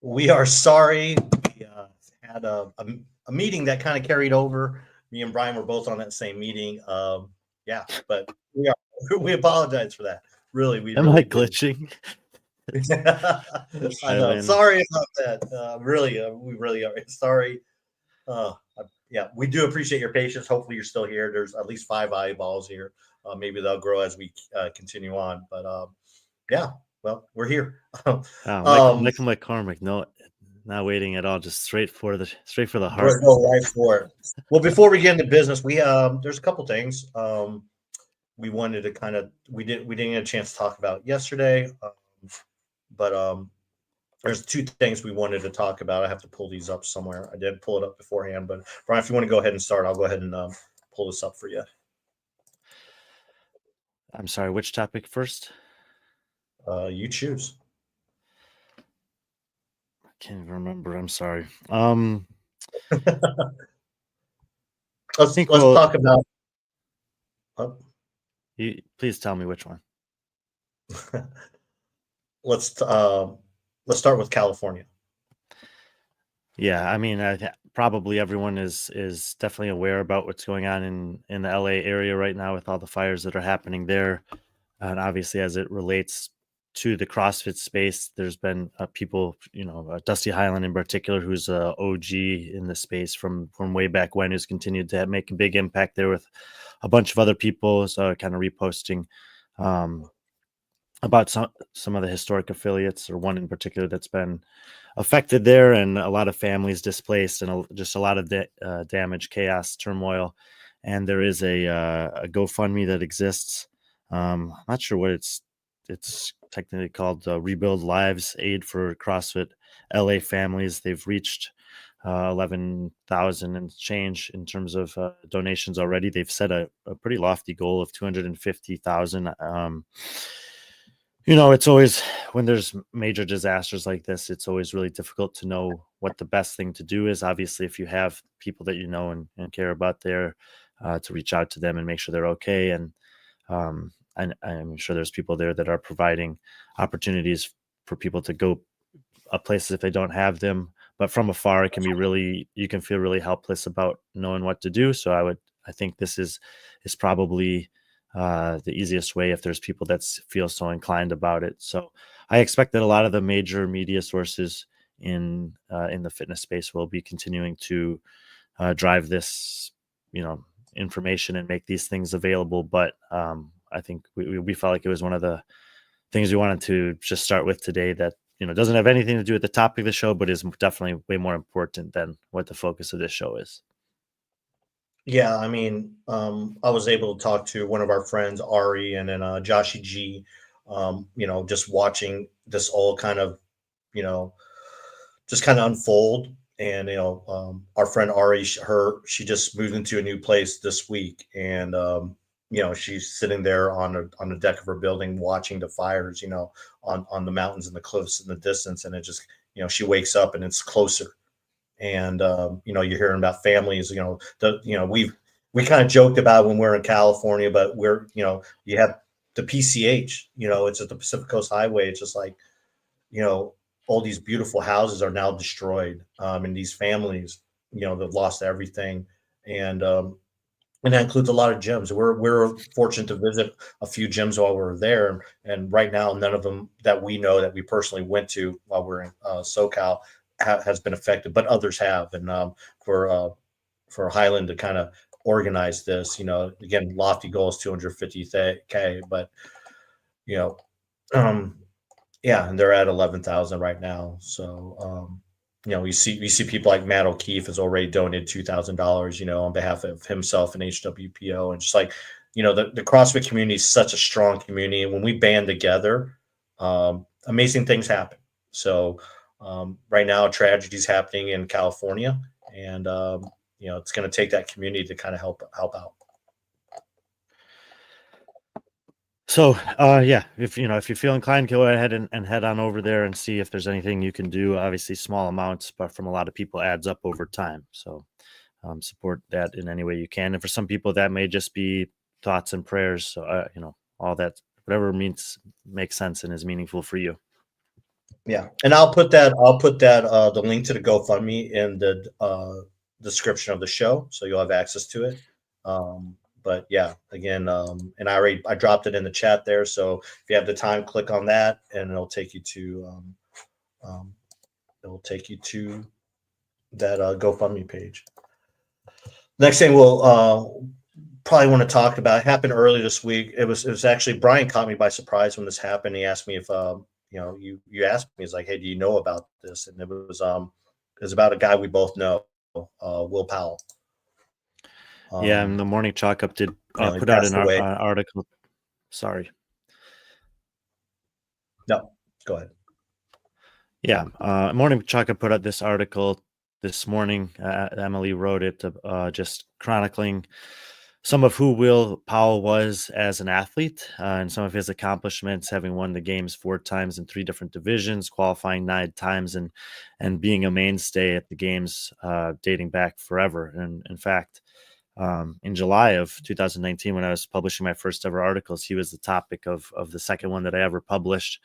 We are sorry. We had a meeting that kind of carried over. Me and Brian were both on that same meeting. Yeah, but we apologize for that. Really, we Am I really do. glitching? I I know. mean, Sorry about that. Really, we really are sorry. Yeah, we do appreciate your patience. Hopefully, you're still here. There's at least 5 eyeballs here. Maybe they'll grow as we continue on. But yeah, well, we're here. Michael McCormick, no, not waiting at all, just straight for the heart. Go right for it. Well, before we get into business, we there's a couple things we wanted to kind of we didn't get a chance to talk about yesterday, but there's two things we wanted to talk about. I have to pull these up somewhere. I did pull it up beforehand, but Brian, if you want to go ahead and start, I'll go ahead and pull this up for you. I'm sorry, which topic first? You choose. I can't even remember. I'm sorry. Let's talk about. Please tell me which one. Let's start with California. Yeah, I mean, probably everyone is definitely aware about what's going on in the LA area right now with all the fires that are happening there, and obviously as it relates to the CrossFit space, there's been people, Dusty Highland in particular, who's a OG in the space from way back when, who's continued to make a big impact there with a bunch of other people, so kind of reposting about some of the historic affiliates, or one in particular that's been affected there, and a lot of families displaced, and just a lot of damage, chaos, turmoil. And there is a GoFundMe that exists. I'm not sure what it's technically called, Rebuild Lives Aid for CrossFit LA Families. They've reached 11,000 and change in terms of donations already. They've set a pretty lofty goal of 250,000. It's always, when there's major disasters like this, it's always really difficult to know what the best thing to do is. Obviously, if you have people that you know and care about there, to reach out to them and make sure they're okay. And I'm sure there's people there that are providing opportunities for people to go places if they don't have them. But from afar, it can be you can feel really helpless about knowing what to do. So I think this is probably the easiest way if there's people that feel so inclined about it. So I expect that a lot of the major media sources in the fitness space will be continuing to drive this, information and make these things available. But I think we felt like it was one of the things we wanted to just start with today that, doesn't have anything to do with the topic of the show, but is definitely way more important than what the focus of this show is. Yeah, I mean, I was able to talk to one of our friends, Ari, and then Joshy G. Just watching this all kind of, just kind of unfold. And our friend Ari, she just moved into a new place this week, and she's sitting there on the deck of her building watching the fires, on the mountains and the cliffs in the distance, and it just, she wakes up and it's closer. And you're hearing about families. We kind of joked about when we're in California, but you have the PCH. It's at the Pacific Coast Highway. It's just like, all these beautiful houses are now destroyed, and these families, they've lost everything, and that includes a lot of gyms. We're fortunate to visit a few gyms while we were there, and right now, none of them that we know that we personally went to while we're in SoCal has been affected, but others have. And for Highland to kind of organize this, again, lofty goal is 250K, but yeah, and they're at 11,000 right now. So we see people like Matt O'Keefe has already donated $2,000, on behalf of himself and HWPO, and just like, the CrossFit community is such a strong community, and when we band together, amazing things happen. So right now, tragedy is happening in California, and it's going to take that community to kind of help out. So yeah, if you feel inclined, go ahead and head on over there and see if there's anything you can do. Obviously, small amounts, but from a lot of people adds up over time. So support that in any way you can. And for some people, that may just be thoughts and prayers. So all that, whatever makes sense and is meaningful for you. Yeah, and I'll put that the link to the GoFundMe in the description of the show, so you'll have access to it. But yeah, again, and I dropped it in the chat there, so if you have the time, click on that, and um, it'll take you to that GoFundMe page. Next thing we'll probably want to talk about, it happened early this week. It was actually Brian caught me by surprise when this happened. He asked me if you asked me, he's like, hey, do you know about this? And it was about a guy we both know, Will Powell. Yeah, and the Morning Chalk Up did He put out passed an away. article. Sorry. No, go ahead. Yeah, Morning Chalk Up put out this article this morning. Emily wrote it, just chronicling some of who Will Powell was as an athlete, and some of his accomplishments, having won the games 4 times in 3 different divisions, qualifying 9 times, and being a mainstay at the games dating back forever. And in fact, in July of 2019, when I was publishing my first ever articles, he was the topic of the second one that I ever published.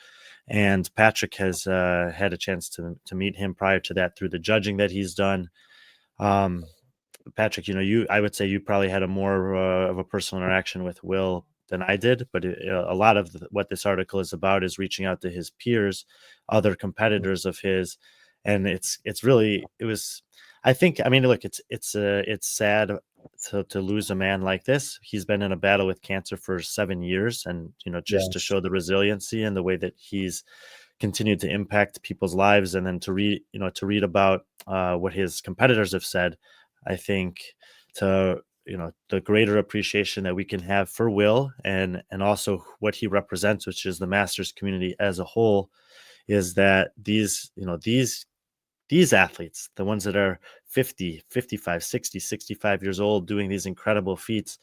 And Patrick has had a chance to meet him prior to that through the judging that he's done. Patrick, I would say you probably had a more of a personal interaction with Will than I did, but a lot of what this article is about is reaching out to his peers, other competitors of his, and I think, I mean, look, it's sad to lose a man like this. He's been in a battle with cancer for 7 years, and just to show the resiliency and the way that he's continued to impact people's lives, and then to read about what his competitors have said. I think the greater appreciation that we can have for Will, and also what he represents, which is the Masters community as a whole, is that these athletes, the ones that are 50, 55, 60, 65 years old, doing these incredible feats,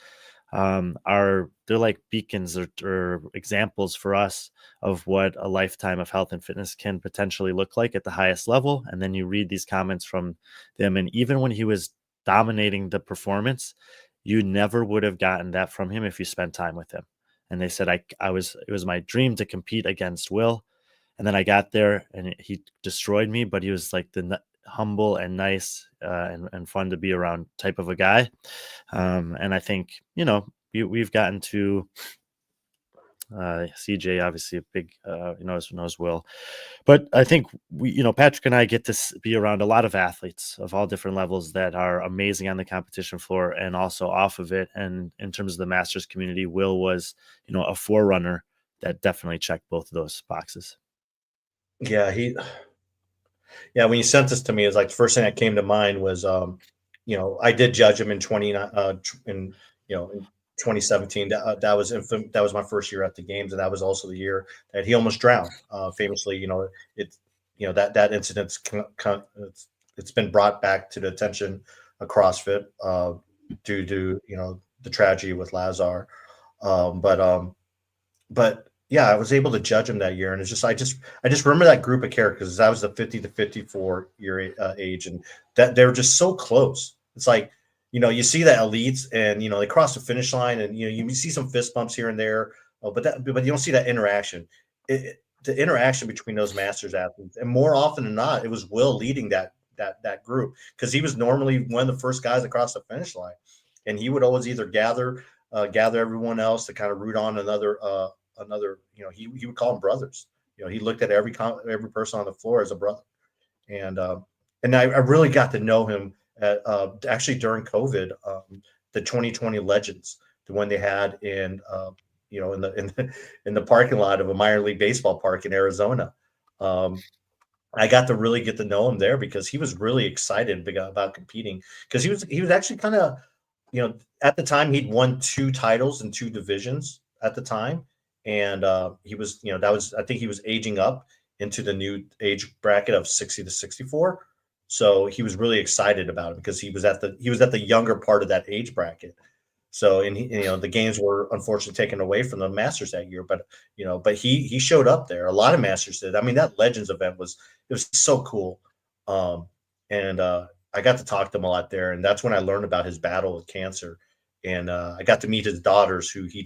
they're like beacons or examples for us of what a lifetime of health and fitness can potentially look like at the highest level. And then you read these comments from them, and even when he was dominating the performance, you never would have gotten that from him if you spent time with him. And they said, it was my dream to compete against Will. And then I got there and he destroyed me, but he was like the humble and nice and fun to be around type of a guy. And I think, we've gotten to CJ, obviously a big, knows Will, but I think Patrick and I get to be around a lot of athletes of all different levels that are amazing on the competition floor and also off of it. And in terms of the Masters community, Will was, a forerunner that definitely checked both of those boxes. Yeah, when you sent this to me, it's like the first thing that came to mind was, I did judge him in 2017. That was my first year at the games, and that was also the year that he almost drowned. Famously, that incident's it's been brought back to the attention of CrossFit due to the tragedy with Lazar. But yeah, I was able to judge him that year, and I just remember that group of characters. That was the 50 to 54 year age, and that they were just so close. It's like you see the elites, and they cross the finish line, and you see some fist bumps here and there, but you don't see that interaction. The interaction between those Masters athletes, and more often than not, it was Will leading that group, because he was normally one of the first guys across the finish line, and he would always either gather everyone else to kind of root on another. He would call them brothers. He looked at every person on the floor as a brother, and I really got to know him actually during COVID, the 2020 Legends, the one they had in in the parking lot of a minor league baseball park in Arizona. I got to really get to know him there because he was really excited about competing, because he was actually kind of, at the time he'd won 2 titles in 2 divisions at the time. And he was, I think he was aging up into the new age bracket of 60 to 64. So he was really excited about it because he was at the younger part of that age bracket. So, and the games were unfortunately taken away from the Masters that year, but he showed up there. A lot of Masters did. I mean, that Legends event was so cool. And I got to talk to him a lot there, and that's when I learned about his battle with cancer. And I got to meet his daughters, who he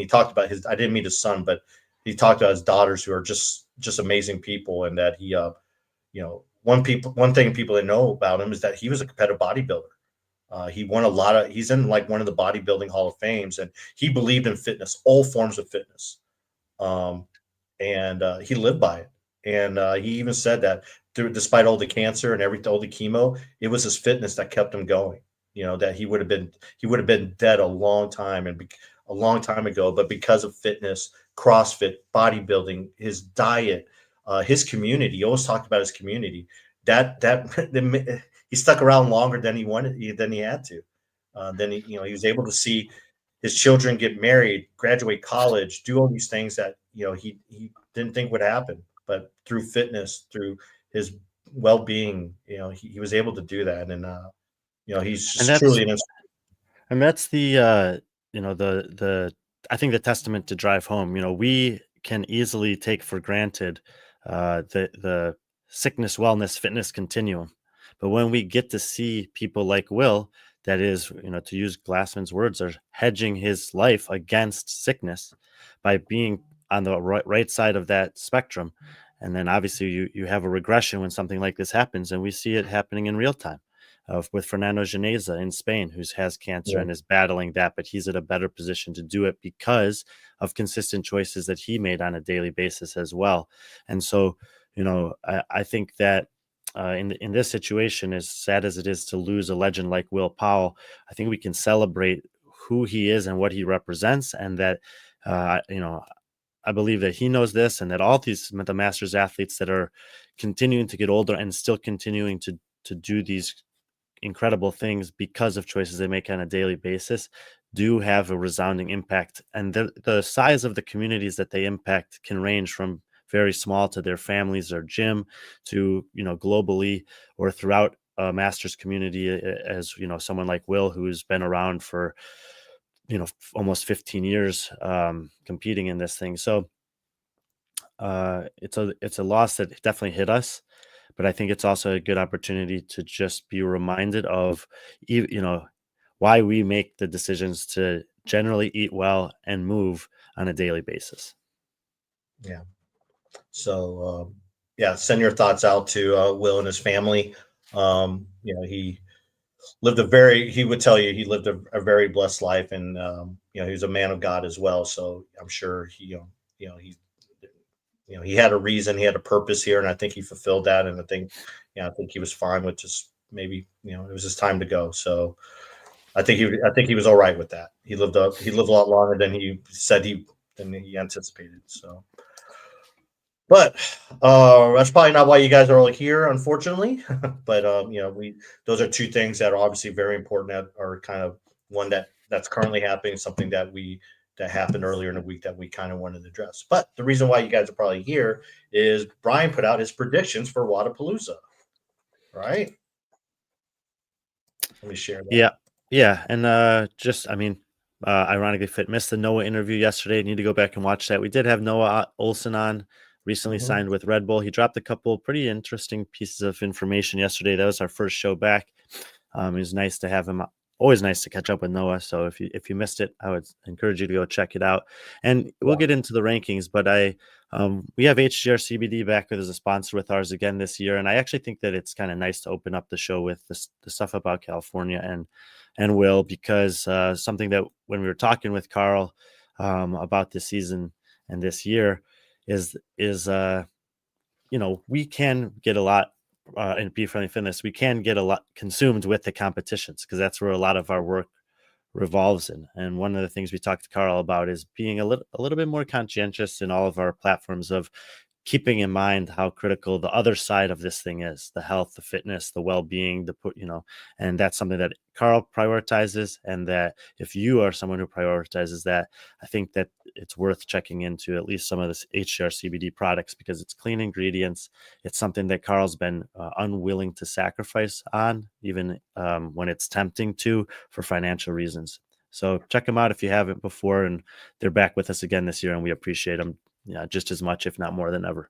talked about I didn't meet his son, but he talked about his daughters, who are just just amazing people, and that he, you know, one thing people didn't know about him is that he was a competitive bodybuilder. He won a lot of. He's in like one of the bodybuilding Hall of Fames, and he believed in fitness, all forms of fitness, um, and he lived by it. And he even said that despite all the cancer and all the chemo, it was his fitness that kept him going. You know that he would have been dead a long time a long time ago, but because of fitness, CrossFit, bodybuilding, his diet, his community. He always talked about his community. That he stuck around longer than than he had to. Then he was able to see his children get married, graduate college, do all these things that he didn't think would happen. But through fitness, through his well-being, he was able to do that. And he's And just that's truly an and that's the the I think the testament to drive home. We can easily take for granted the sickness, wellness, fitness continuum. But when we get to see people like Will, that is, to use Glassman's words, are hedging his life against sickness by being on the right side of that spectrum. And then obviously you have a regression when something like this happens, and we see it happening in real time. With Fernando Geneza in Spain, who has cancer Yeah. and is battling that, but he's at a better position to do it because of consistent choices that he made on a daily basis as well. And so, I think that in this situation, as sad as it is to lose a legend like Will Powell, I think we can celebrate who he is and what he represents, and that I believe that he knows this, and that all the Masters athletes that are continuing to get older and still continuing to do these incredible things because of choices they make on a daily basis do have a resounding impact. And the size of the communities that they impact can range from very small to their families or gym to, globally or throughout a Masters community, as, someone like Will, who's been around for, almost 15 years competing in this thing. So it's a loss that definitely hit us, but I think it's also a good opportunity to just be reminded of, why we make the decisions to generally eat well and move on a daily basis. Yeah. So yeah, send your thoughts out to Will and his family. He would tell you he lived a very blessed life, and he was a man of God as well. So I'm sure he had a reason, he had a purpose here, and I think he fulfilled that. And I think he was fine with just maybe it was his time to go. So I think he was all right with that. He lived a lot longer than he said than he anticipated. So, but that's probably not why you guys are all here, unfortunately. But those are two things that are obviously very important, that are kind of one that's currently happening, something that happened earlier in the week that we kind of wanted to address. But the reason why you guys are probably here is Brian put out his predictions for Wodapalooza. Right? Let me share that. Yeah. And ironically, Fit missed the Noah interview yesterday. Need to go back and watch that. We did have Noah Olson on, recently signed with Red Bull. He dropped a couple pretty interesting pieces of information yesterday. That was our first show back. It was nice to have him. Always nice to catch up with Noah. So if you missed it, I would encourage you to go check it out. And we'll get into the rankings, but we have HGR CBD back as a sponsor with ours again this year. And I actually think that it's kind of nice to open up the show with the stuff about California and Will, because something that when we were talking with Carl about this season and this year is we can get a lot in B.Friendly Fitness. We can get a lot consumed with the competitions, because that's where a lot of our work revolves in. And one of the things we talked to Carl about is being a little bit more conscientious in all of our platforms, of keeping in mind how critical the other side of this thing is: the health, the fitness, the well-being, and that's something that Carl prioritizes. And that if you are someone who prioritizes that, I think that it's worth checking into at least some of this HGR CBD products, because it's clean ingredients. It's something that Carl's been unwilling to sacrifice on, even when it's tempting to, for financial reasons. So check them out if you haven't before, and they're back with us again this year, and we appreciate them just as much, if not more than ever.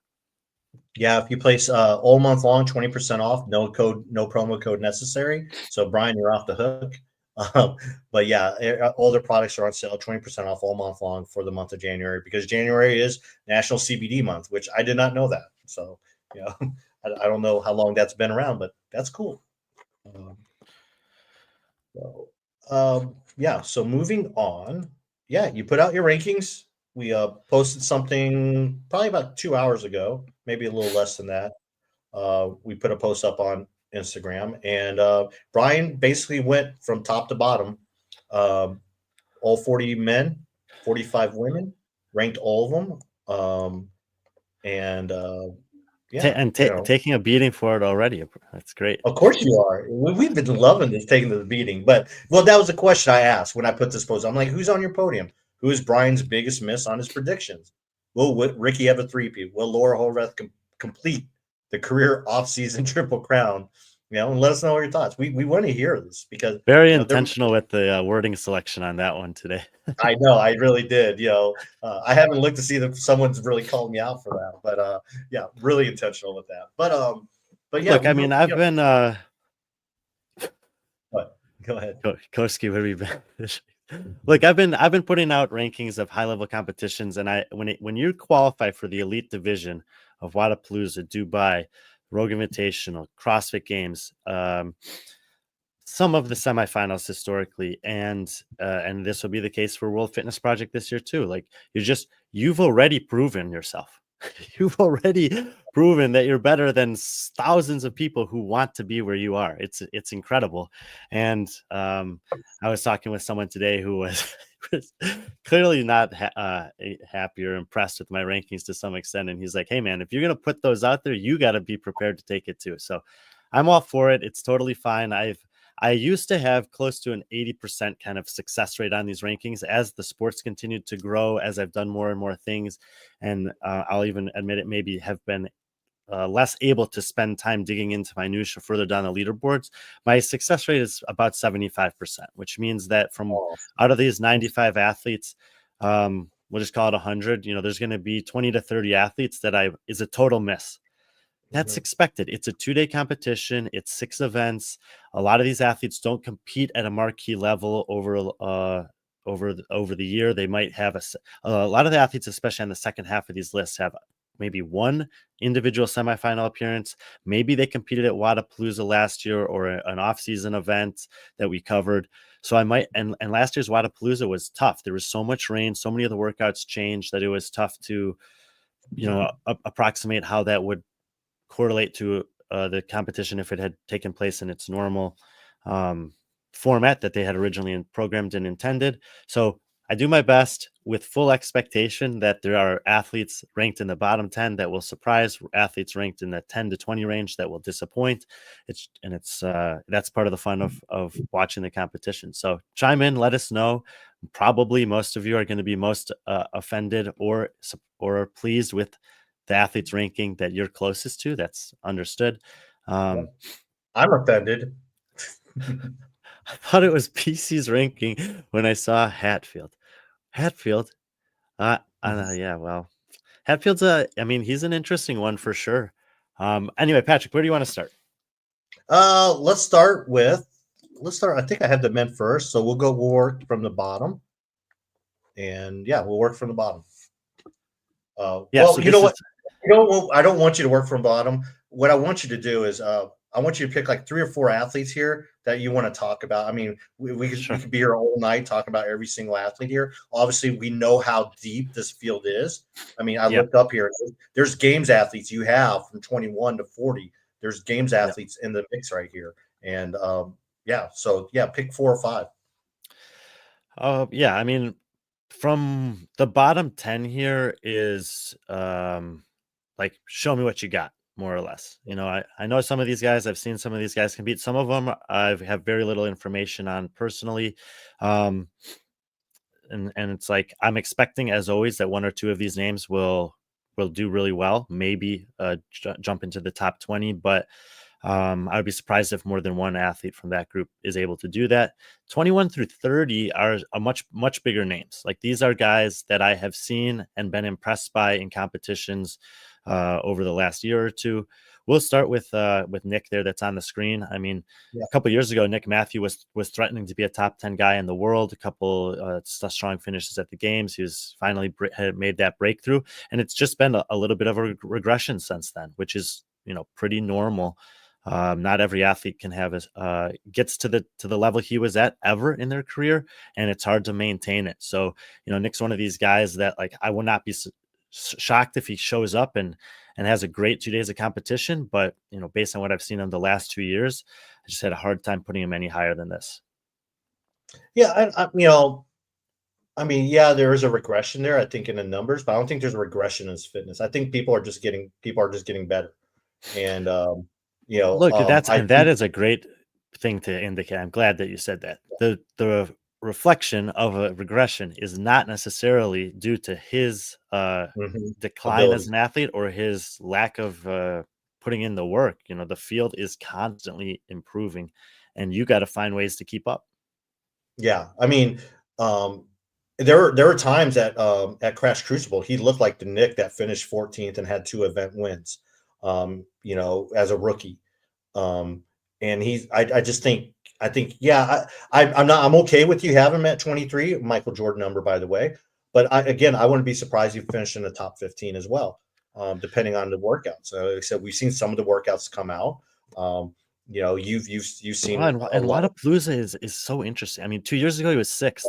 Yeah, if you place all month long, 20% off, no promo code necessary. So Brian, you're off the hook. But yeah, all their products are on sale, 20% off all month long for the month of January, because January is National CBD Month, which I did not know that. So, you know, I don't know how long that's been around, but that's cool. Um, so, yeah. So moving on, yeah, you put out your rankings. We posted something probably about 2 hours ago, maybe a little less than that. We put a post up on Instagram, and Brian basically went from top to bottom. Um, all 40 men, 45 women, ranked all of them. And yeah, Taking a beating for it already. That's great. of course you are. We've been loving this, taking the beating. But, well, that was a question I asked when I put this post. I'm like, who's on your podium? Who is Brian's biggest miss on his predictions? Will Ricky have a three-peat? Will Laura Horvath complete the career off-season triple crown? And let us know your thoughts. We want to hear this, because very intentional with the wording selection on that one today. I know, I really did. I haven't looked to see if someone's really called me out for that, but yeah, really intentional with that. But yeah, look, I mean, I've been what? Go ahead. Koski, where have you been? Look, I've been putting out rankings of high level competitions, and when you qualify for the elite division of Wodapalooza, Dubai, Rogue Invitational, CrossFit Games, some of the semifinals historically, and this will be the case for World Fitness Project this year too. Like, you've already proven yourself. You've already proven that you're better than thousands of people who want to be where you are. It's incredible. And I was talking with someone today who was clearly not happy or impressed with my rankings to some extent. And he's like, hey man, if you're going to put those out there, you got to be prepared to take it too. So I'm all for it. It's totally fine. I used to have close to an 80% kind of success rate on these rankings as the sports continued to grow, as I've done more and more things. And I'll even admit it, maybe have been less able to spend time digging into minutia further down the leaderboards. My success rate is about 75%, which means that from out of these 95 athletes, we'll just call it 100, there's going to be 20 to 30 athletes that is a total miss. That's expected. It's a 2-day competition. It's 6 events. A lot of these athletes don't compete at a marquee level over the year. They might have a lot of the athletes, especially on the second half of these lists, have maybe one individual semifinal appearance. Maybe they competed at Wodapalooza last year, or an off-season event that we covered. So I might, and last year's Wodapalooza was tough. There was so much rain. So many of the workouts changed that it was tough to, approximate how that would correlate to the competition if it had taken place in its normal format that they had originally programmed and intended. So I do my best with full expectation that there are athletes ranked in the bottom 10 that will surprise, athletes ranked in the 10 to 20 range that will disappoint. That's part of the fun of watching the competition. So chime in, let us know. Probably most of you are going to be most offended or pleased with the athletes ranking that you're closest to. That's understood. I'm offended. I thought it was PC's ranking when I saw Hatfield. Yeah, well, Hatfield's he's an interesting one for sure. Anyway, Patrick, where do you want to start? Let's start. I think I had the men first, so we'll work from the bottom. And yeah, we'll work from the bottom. I don't want you to work from bottom. What I want you to do is I want you to pick like 3 or 4 athletes here that you want to talk about. I mean, we could be here all night talking about every single athlete here. Obviously, we know how deep this field is. I mean, I looked up here. There's games athletes you have from 21 to 40. There's games athletes in the mix right here. And pick 4 or 5. I mean, from the bottom 10 here is like, show me what you got, more or less. I know some of these guys. I've seen some of these guys compete. Some of them I have very little information on personally. And it's like, I'm expecting, as always, that 1 or 2 of these names will do really well, maybe jump into the top 20, but I would be surprised if more than 1 athlete from that group is able to do that. 21 through 30 are much bigger names. Like, these are guys that I have seen and been impressed by in competitions over the last year or two. We'll start with Nick there that's on the screen. I mean, Yeah. a couple of years ago, Nick Matthew was threatening to be a top 10 guy in the world. A couple strong finishes at the games. He was finally had made that breakthrough, and it's just been a little bit of a regression since then, which is pretty normal. Not every athlete can have gets to the level he was at ever in their career, and it's hard to maintain it. So Nick's one of these guys that, like, I will not be shocked if he shows up and has a great 2 days of competition, but based on what I've seen in the last 2 years, I just had a hard time putting him any higher than this. Yeah, I mean, yeah, there is a regression there, I think, in the numbers, but I don't think there's a regression in his fitness. I think people are just getting better. And Look, I that think is a great thing to indicate. I'm glad that you said that. The reflection of a regression is not necessarily due to his decline as ability. an athlete or his lack of putting in the work. The field is constantly improving, and you got to find ways to keep up. Yeah, I mean, there were times at Crash Crucible he looked like the Nick that finished 14th and had 2 event wins, as a rookie. And I just think yeah, I'm okay with you having him at 23, Michael Jordan number, by the way. But I wouldn't be surprised if he finished in the top 15 as well, depending on the workouts. Like I said, we've seen some of the workouts come out. You've seen And a lot of, Wodapalooza is so interesting. I mean, 2 years ago he was 6th.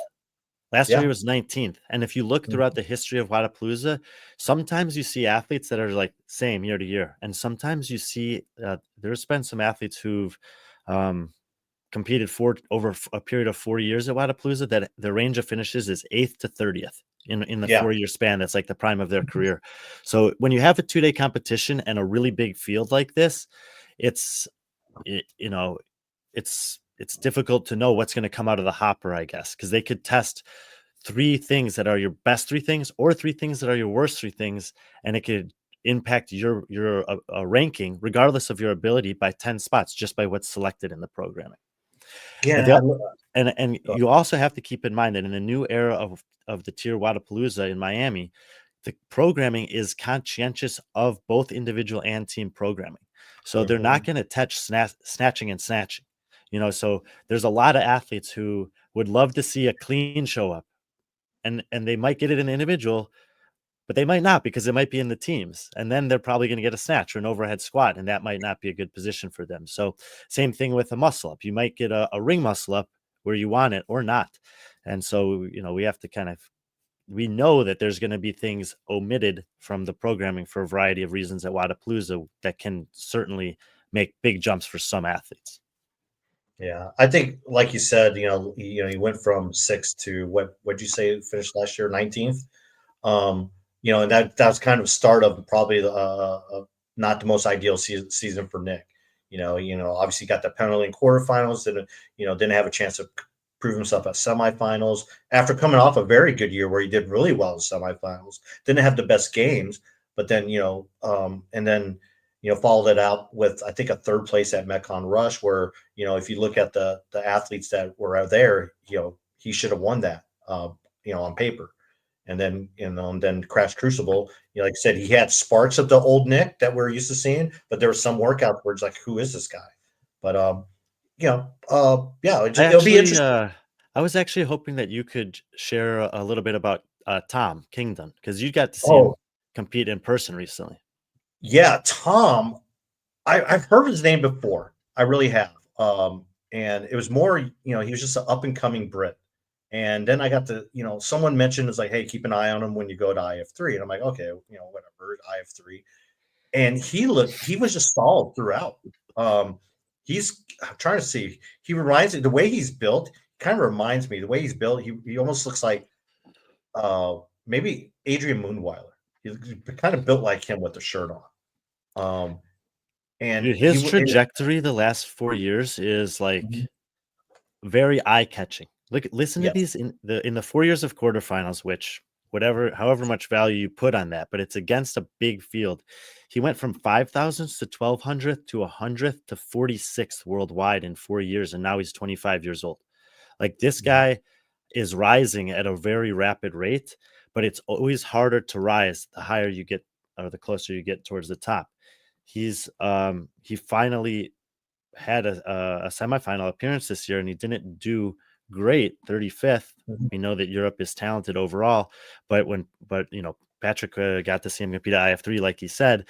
Last year he yeah. was 19th. And if you look throughout the history of Wodapalooza, sometimes you see athletes that are like same year to year, and sometimes you see there's been some athletes who've competed over a period of 4 years at Wodapalooza that the range of finishes is 8th to 30th in the 4-year span. That's like the prime of their career. So when you have a 2-day competition and a really big field like this, it's it's difficult to know what's going to come out of the hopper, I guess, because they could test 3 things that are your best 3 things or 3 things that are your worst 3 things, and it could impact your ranking regardless of your ability by 10 spots just by what's selected in the programming. Yeah, And you also have to keep in mind that in the new era of the TYR Wodapalooza in Miami, the programming is conscientious of both individual and team programming. So they're not going to touch snatching and snatching. So there's a lot of athletes who would love to see a clean show up, and they might get it in the individual, but they might not because it might be in the teams. And then they're probably going to get a snatch or an overhead squat, and that might not be a good position for them. So same thing with a muscle up. You might get a ring muscle up where you want it or not. And so, we have to we know that there's going to be things omitted from the programming for a variety of reasons at Wodapalooza that can certainly make big jumps for some athletes. Yeah, I think, like you said, he went from 6th to what'd you say finished last year, 19th. And that was kind of start of probably not the most ideal season for Nick. Obviously got the penalty in quarterfinals, and didn't have a chance to prove himself at semifinals after coming off a very good year where he did really well in semifinals. Didn't have the best games, but then and then followed it out with, I think, a 3rd place at Mekon Rush, where if you look at the athletes that were out there, he should have won that, on paper. And then Crash Crucible, like I said, he had sparks of the old Nick that we're used to seeing, but there was some workouts where it's like, who is this guy? But yeah, it'll be interesting. I was actually hoping that you could share a little bit about Tom Kingdon, because you got to see him Oh, compete in person recently. yeah, Tom. I've heard his name before. I really have. And it was more, he was just an up and coming Brit. And then I got to, someone mentioned, it's like, hey, keep an eye on him when you go to IF3. And I'm like, okay, whatever, IF3. And he was just solid throughout. I'm trying to see. He reminds me, the way he's built, kind of reminds me, the way he's built, he almost looks like maybe Adrian Moonweiler. He's kind of built like him with the shirt on. And Dude, his trajectory the last 4 years is like very eye-catching. Listen to these in the 4 years of quarterfinals, which however much value you put on that, but it's against a big field. He went from 5,000th to 1,200th to 100th to 46th worldwide in 4 years, and now he's 25 years old. Like, this guy is rising at a very rapid rate, but it's always harder to rise the higher you get or the closer you get towards the top. He finally had a semifinal appearance this year, and he didn't do great, 35th. Mhm. We know that Europe is talented overall, but Patrick got to see him compete at IF3, like he said,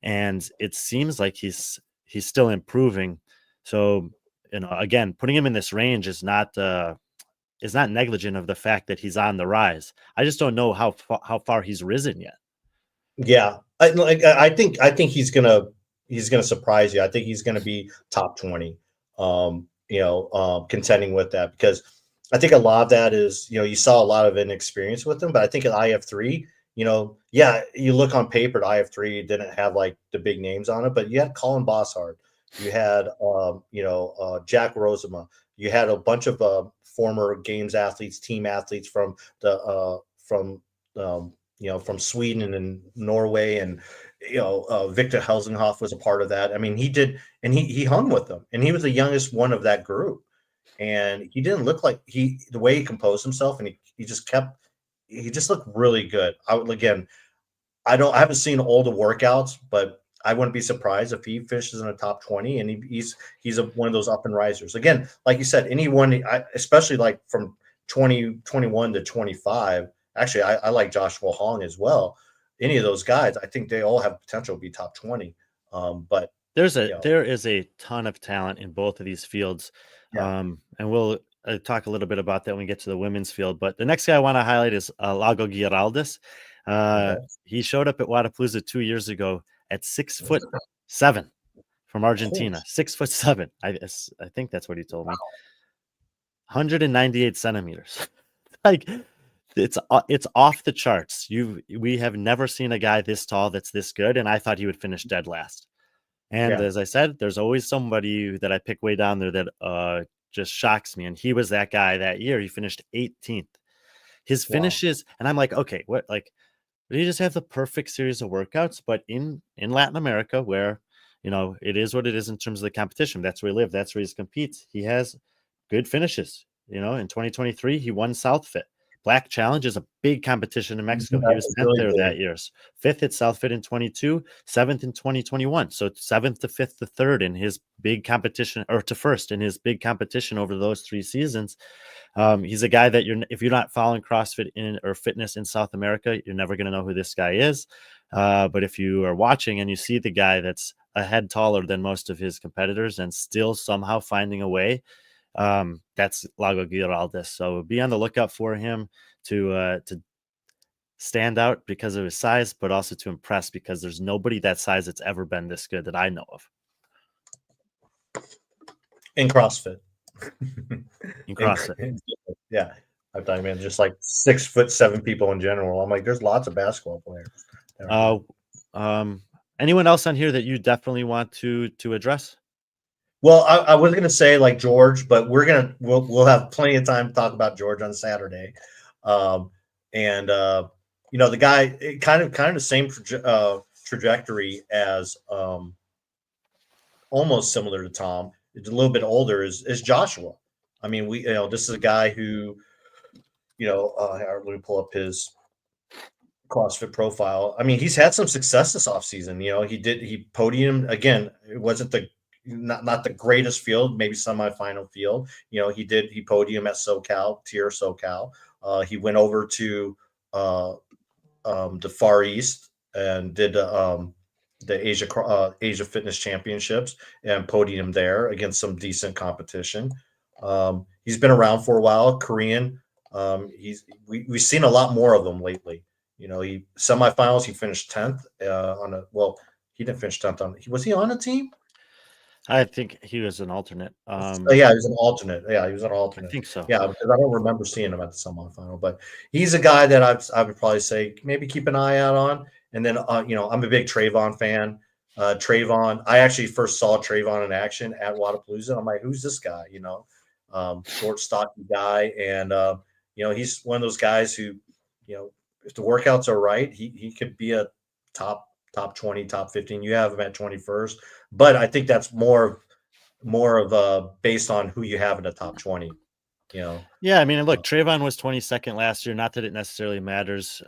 and it seems like he's still improving. So, again, putting him in this range is not negligent of the fact that he's on the rise. I just don't know how far he's risen yet. Yeah, I think he's gonna surprise you. I think he's gonna be top 20. Contending with that because I think a lot of that is you saw a lot of inexperience with him, but I think at IF3, yeah, you look on paper at IF3 didn't have like the big names on it, but you had Colin Bossard, you had Jack Rosema, you had a bunch of former games athletes, team athletes from Sweden and Norway, and Victor Helsenhoff was a part of that. I mean, he did, and he hung with them, and he was the youngest one of that group, and he didn't look like the way he composed himself, and he just looked really good. I haven't seen all the workouts, but I wouldn't be surprised if he finishes in the top 20, and he's one of those up and risers. Again, like you said, anyone, especially like from 2021 to 25. Actually, I like Joshua Hong as well. Any of those guys, I think they all have potential to be top 20. But There is a ton of talent in both of these fields, yeah, and we'll talk a little bit about that when we get to the women's field. But the next guy I want to highlight is Lago Giraldes. okay. He showed up at Wodapalooza 2 years ago at 6'7" from Argentina. 6'7". I think that's what he told me. 198 centimeters. Like it's off the charts. We have never seen a guy this tall that's this good, and I thought he would finish dead last. And Yeah. as I said, there's always somebody that I pick way down there that just shocks me, and he was that guy that year. He finished 18th. His Wow. finishes, and I'm like, okay, what like did he just have the perfect series of workouts? But in Latin America, where it is what it is in terms of the competition, that's where he lives, that's where he competes. He has good finishes. In 2023, he won Southfit. Black Challenge is a big competition in Mexico. He was 10th Really there big. that year. 5th at Southfit in 22, 7th in 2021. So 7th to 5th to 3rd in his big competition, or to 1st in his big competition over those 3 seasons. He's a guy that if you're not following CrossFit or fitness in South America, you're never going to know who this guy is. But if you are watching and you see the guy that's a head taller than most of his competitors and still somehow finding a way, that's Lago Giraldes. So be on the lookout for him to stand out because of his size, but also to impress because there's nobody that size that's ever been this good that I know of. In CrossFit. In CrossFit. Yeah. I thought, man, just like 6'7" people in general. I'm like, there's lots of basketball players. Anyone else on here that you definitely want to address? Well, I was gonna say like George, but we'll have plenty of time to talk about George on Saturday. And the guy kind of the same trajectory as almost similar to Tom. It's a little bit older is Joshua. I mean, this is a guy who, let me pull up his CrossFit profile. I mean, he's had some success this offseason. He podiumed again. It wasn't not the greatest field, maybe semifinal field. He podiumed at TYR SoCal. He went over to the Far East and did the Asia Fitness Championships and podium there against some decent competition. He's been around for a while. Korean. We've seen a lot more of them lately. He semifinals. He finished 10th he didn't finish 10th was he on a team? I think he was an alternate. Yeah, he was an alternate. Yeah, he was an alternate. I think so. Yeah, because I don't remember seeing him at the semifinal, but he's a guy that I would probably say maybe keep an eye out on. And then I'm a big Trayvon fan. Trayvon, I actually first saw Trayvon in action at Wodapalooza. I'm like, who's this guy? Short, stocky guy, and he's one of those guys who, if the workouts are right, he could be a top 20, top 15. You have him at 21st, but I think that's more of based on who you have in the top 20. you know. Yeah, I mean, and look, Trayvon was 22nd last year. Not that it necessarily matters.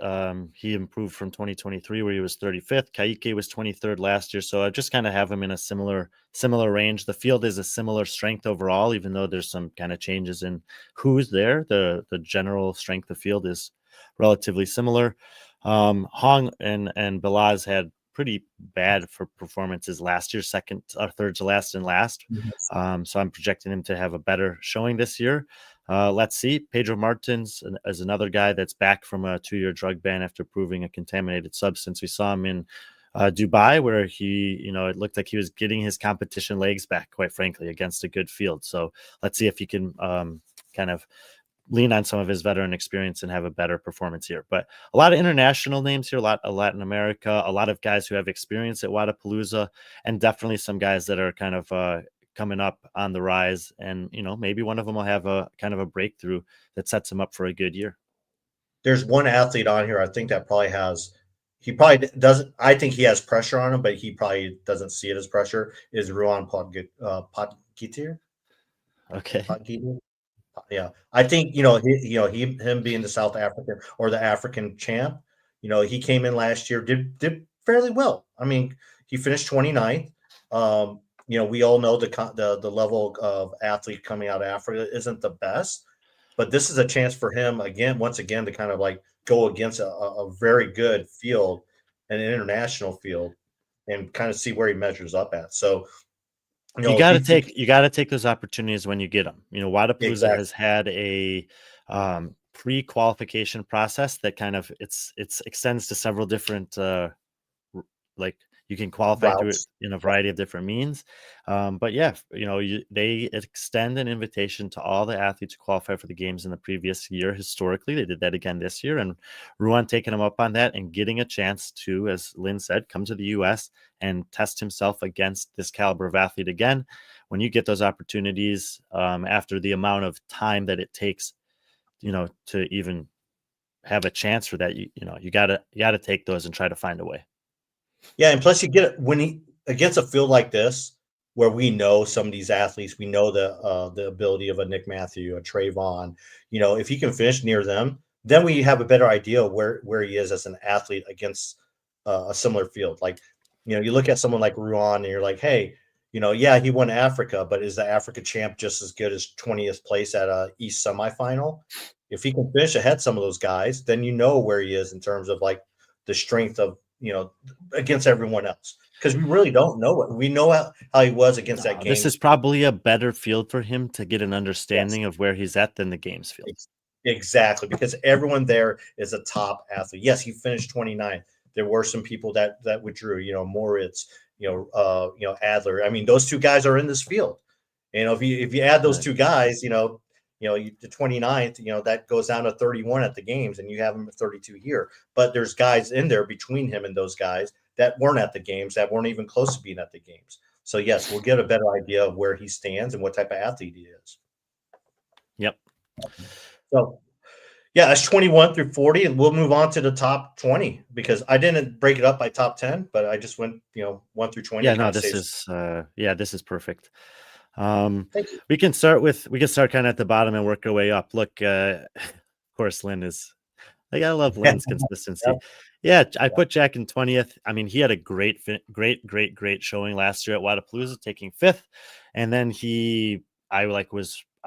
He improved from 2023, where he was 35th. Kaike was 23rd last year, so I just kind of have him in a similar range. The field is a similar strength overall, even though there's some kind of changes in who's there. The general strength of field is relatively similar. Hong and Balaz had pretty bad for performances last year, second or third to last and last. So I'm projecting him to have a better showing this year. Let's see. Pedro Martins is another guy that's back from a 2-year drug ban after proving a contaminated substance. We saw him in Dubai, where he, it looked like he was getting his competition legs back, quite frankly, against a good field. So let's see if he can kind of lean on some of his veteran experience and have a better performance here. But a lot of international names here, a lot of Latin America, a lot of guys who have experience at Wodapalooza, and definitely some guys that are kind of coming up on the rise, and maybe one of them will have a kind of a breakthrough that sets him up for a good year. There's one athlete on here I think that he probably doesn't. I think he has pressure on him, but he probably doesn't see it as pressure. Is Ruan Podgitir? Okay. Yeah, I think him being the South African or the African champ. He came in last year, did fairly well. I mean, he finished 29th. We all know the level of athlete coming out of Africa isn't the best, but this is a chance for him once again to kind of like go against a very good field, an international field, and kind of see where he measures up at. So, You got to take those opportunities when you get them. Wodapalooza exactly. has had a pre-qualification process that kind of it's extends to several different like you can qualify through it Routes. in a variety of different means. But yeah, they extend an invitation to all the athletes who qualify for the games in the previous year. Historically, they did that again this year, and Ruan taking him up on that and getting a chance to, as Lynn said, come to the U.S. and test himself against this caliber of athlete again. When you get those opportunities, after the amount of time that it takes, to even have a chance for that, you gotta take those and try to find a way. Yeah, and plus you get it when he against a field like this where we know some of these athletes, we know the ability of a Nick Matthew, a Trayvon. If he can finish near them, then we have a better idea of where he is as an athlete against a similar field. Like, you look at someone like Ruan and you're like, hey, yeah, he won Africa, but is the Africa champ just as good as 20th place at a East semifinal? If he can finish ahead some of those guys, then you know where he is in terms of like the strength of against everyone else, because we really don't know it. We know how he was against that game. This is probably a better field for him to get an understanding Yes. of where he's at than the games field. Exactly, because everyone there is a top athlete. Yes, he finished 29th. There were some people that withdrew, Moritz, Adler. I mean, those two guys are in this field. If you add those two guys, the 29th, that goes down to 31 at the games, and you have him at 32 here. But there's guys in there between him and those guys that weren't at the games, that weren't even close to being at the games. So yes, we'll get a better idea of where he stands and what type of athlete he is. Yep. So yeah, that's 21 through 40, and we'll move on to the top 20 because I didn't break it up by top 10, but I just went 1 through 20. Yeah, no, this is perfect. Thank you. We can start kind of at the bottom and work our way up. Look, of course, Lynn is like, I love Lynn's consistency. Yeah, I put Jack in 20th. I mean, he had a great showing last year at Wodapalooza, taking 5th, and then I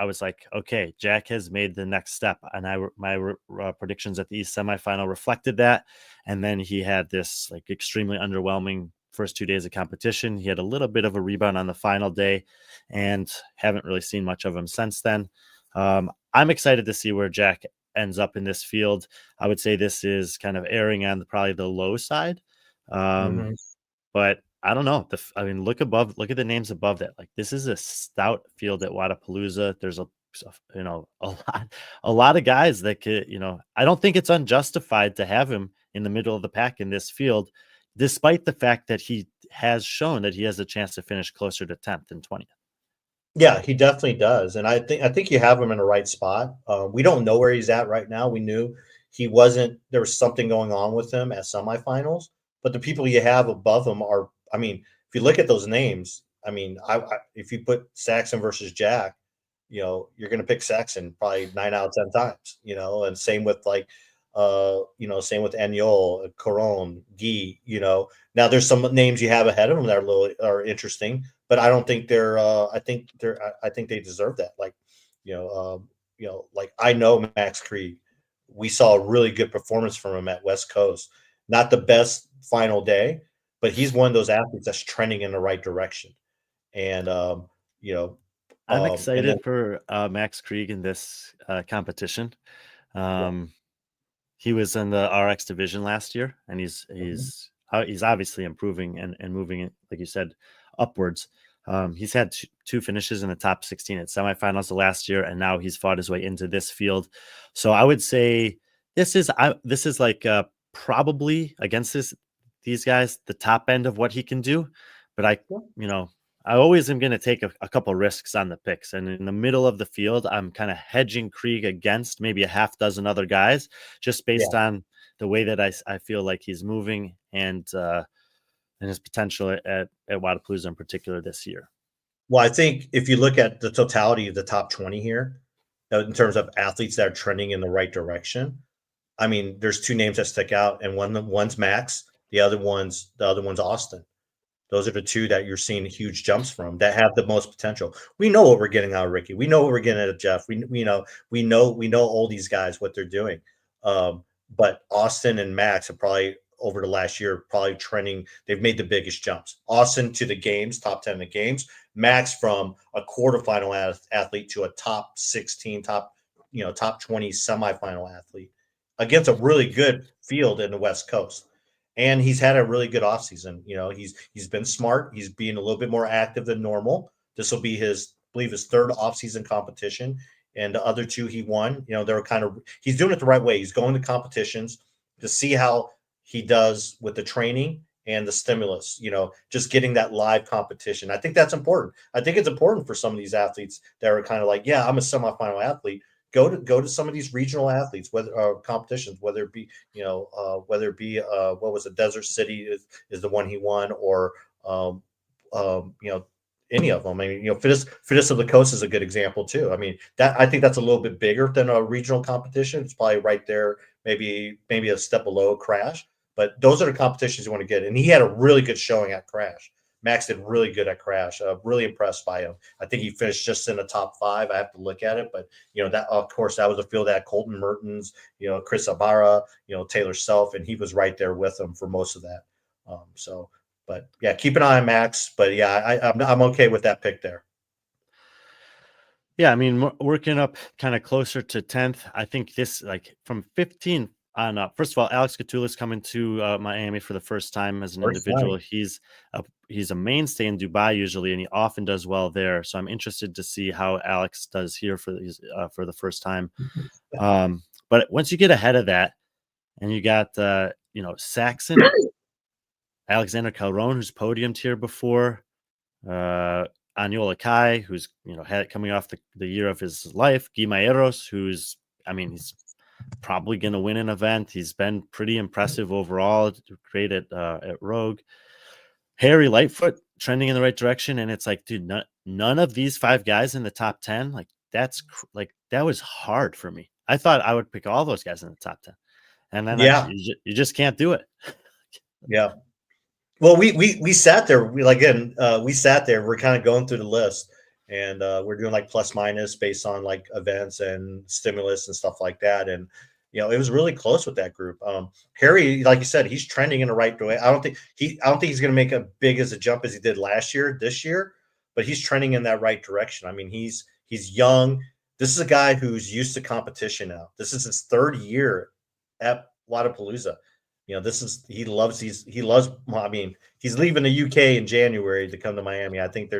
was like, okay, Jack has made the next step, and my predictions at the East semifinal reflected that. And then he had this like extremely underwhelming first 2 days of competition. He had a little bit of a rebound on the final day, and haven't really seen much of him since then. I'm excited to see where Jack ends up in this field. I would say this is kind of erring on probably the low side, but I don't know. Look at the names above that. Like, this is a stout field at Wodapalooza. There's a lot of guys that could, I don't think it's unjustified to have him in the middle of the pack in this field, despite the fact that he has shown that he has a chance to finish closer to 10th than 20th. Yeah, he definitely does, and I think you have him in the right spot. We don't know where he's at right now. We knew he wasn't. There was something going on with him at semifinals, but the people you have above him are. I mean, if you look at those names, I mean, if you put Saxon versus Jack, you're going to pick Saxon probably 9 out of 10 times, and same with like, same with Aniol, Coron, Guy, now there's some names you have ahead of them that are interesting, but I don't think I think they deserve that. Like, like I know Max Krieg, we saw a really good performance from him at West Coast. Not the best final day, but he's one of those athletes that's trending in the right direction. And you know, I'm and then excited for Max Krieg in this competition. yeah, Um, he was in the RX division last year, and mhm, he's obviously improving and moving it, like you said, upwards. He's had two finishes in the top 16 at semifinals the last year, and now he's fought his way into this field. So I would say this is like probably against these guys the top end of what he can do, but yeah, you know I always am going to take a couple risks on the picks, and in the middle of the field, I'm kind of hedging Krieg against maybe a half dozen other guys, just yeah. based on the way that I feel like he's moving and his potential at Wodapalooza in particular this year. Well, I think if you look at the totality of the top 20 here, in terms of athletes that are trending in the right direction, I mean, there's two names that stick out, and one's Max, the other one's Austin. Those are the two that you're seeing huge jumps from that have the most potential. We know what we're getting out of Ricky. We know what we're getting out of Jeff. We know all these guys what they're doing. But Austin and Max have probably over the last year probably trending. They've made the biggest jumps. Austin to the games, top 10 in the games. Max from a quarterfinal athlete to a top 16, top 20 semifinal athlete against a really good field in the West Coast. And he's had a really good offseason. He's been smart. He's being a little bit more active than normal. This will be I believe his third offseason competition. And the other two he won. They're he's doing it the right way. He's going to competitions to see how he does with the training and the stimulus, just getting that live competition. I think that's important. I think it's important for some of these athletes that are kind of like, yeah, I'm a semifinal athlete. Go to some of these regional athletes, whether competitions, whether it be what was it, Desert City is the one he won, or um, any of them. I mean, Fittest of the Coast is a good example too. I mean, that I think that's a little bit bigger than a regional competition. It's probably right there, maybe a step below Crash. But those are the competitions you want to get. And he had a really good showing at Crash. Max did really good at Crash. Really impressed by him. I think he finished just in the top 5. I have to look at it, but that of course that was a field that Colton Mertens, Chris Ibarra, Taylor Self, and he was right there with him for most of that. But yeah, keep an eye on Max. But yeah, I'm okay with that pick there. Yeah, I mean, working up kind of closer to 10th, I think this, like, from 15 on up. First of all, Alex Catula's coming to Miami for the first time as an First individual. time. He's a mainstay in Dubai usually, and he often does well there. So I'm interested to see how Alex does here for the first time. But once you get ahead of that, and you got Saxon, Alexander Calron, who's podiumed here before, Aniola Kai, who's had coming off the year of his life, Guimaeros, he's probably going to win an event. He's been pretty impressive overall, great at Rogue. Harry Lightfoot trending in the right direction, and it's like, dude, none of these 5 guys in the top 10, like that was hard for me. I thought I would pick all those guys in the top 10, and then Yeah, you just can't do it. yeah. Well, we sat there. We sat there. We're kind of going through the list, and we're doing like plus minus based on like events and stimulus and stuff like that. And it was really close with that group. Harry, like you said, he's trending in the right way. I don't think he's going to make a big as a jump as he did this year, but he's trending in that right direction. I mean, he's young. This is a guy who's used to competition now. This is his 3rd year at Wodapalooza. Well, I mean, he's leaving the UK in January to come to Miami. I think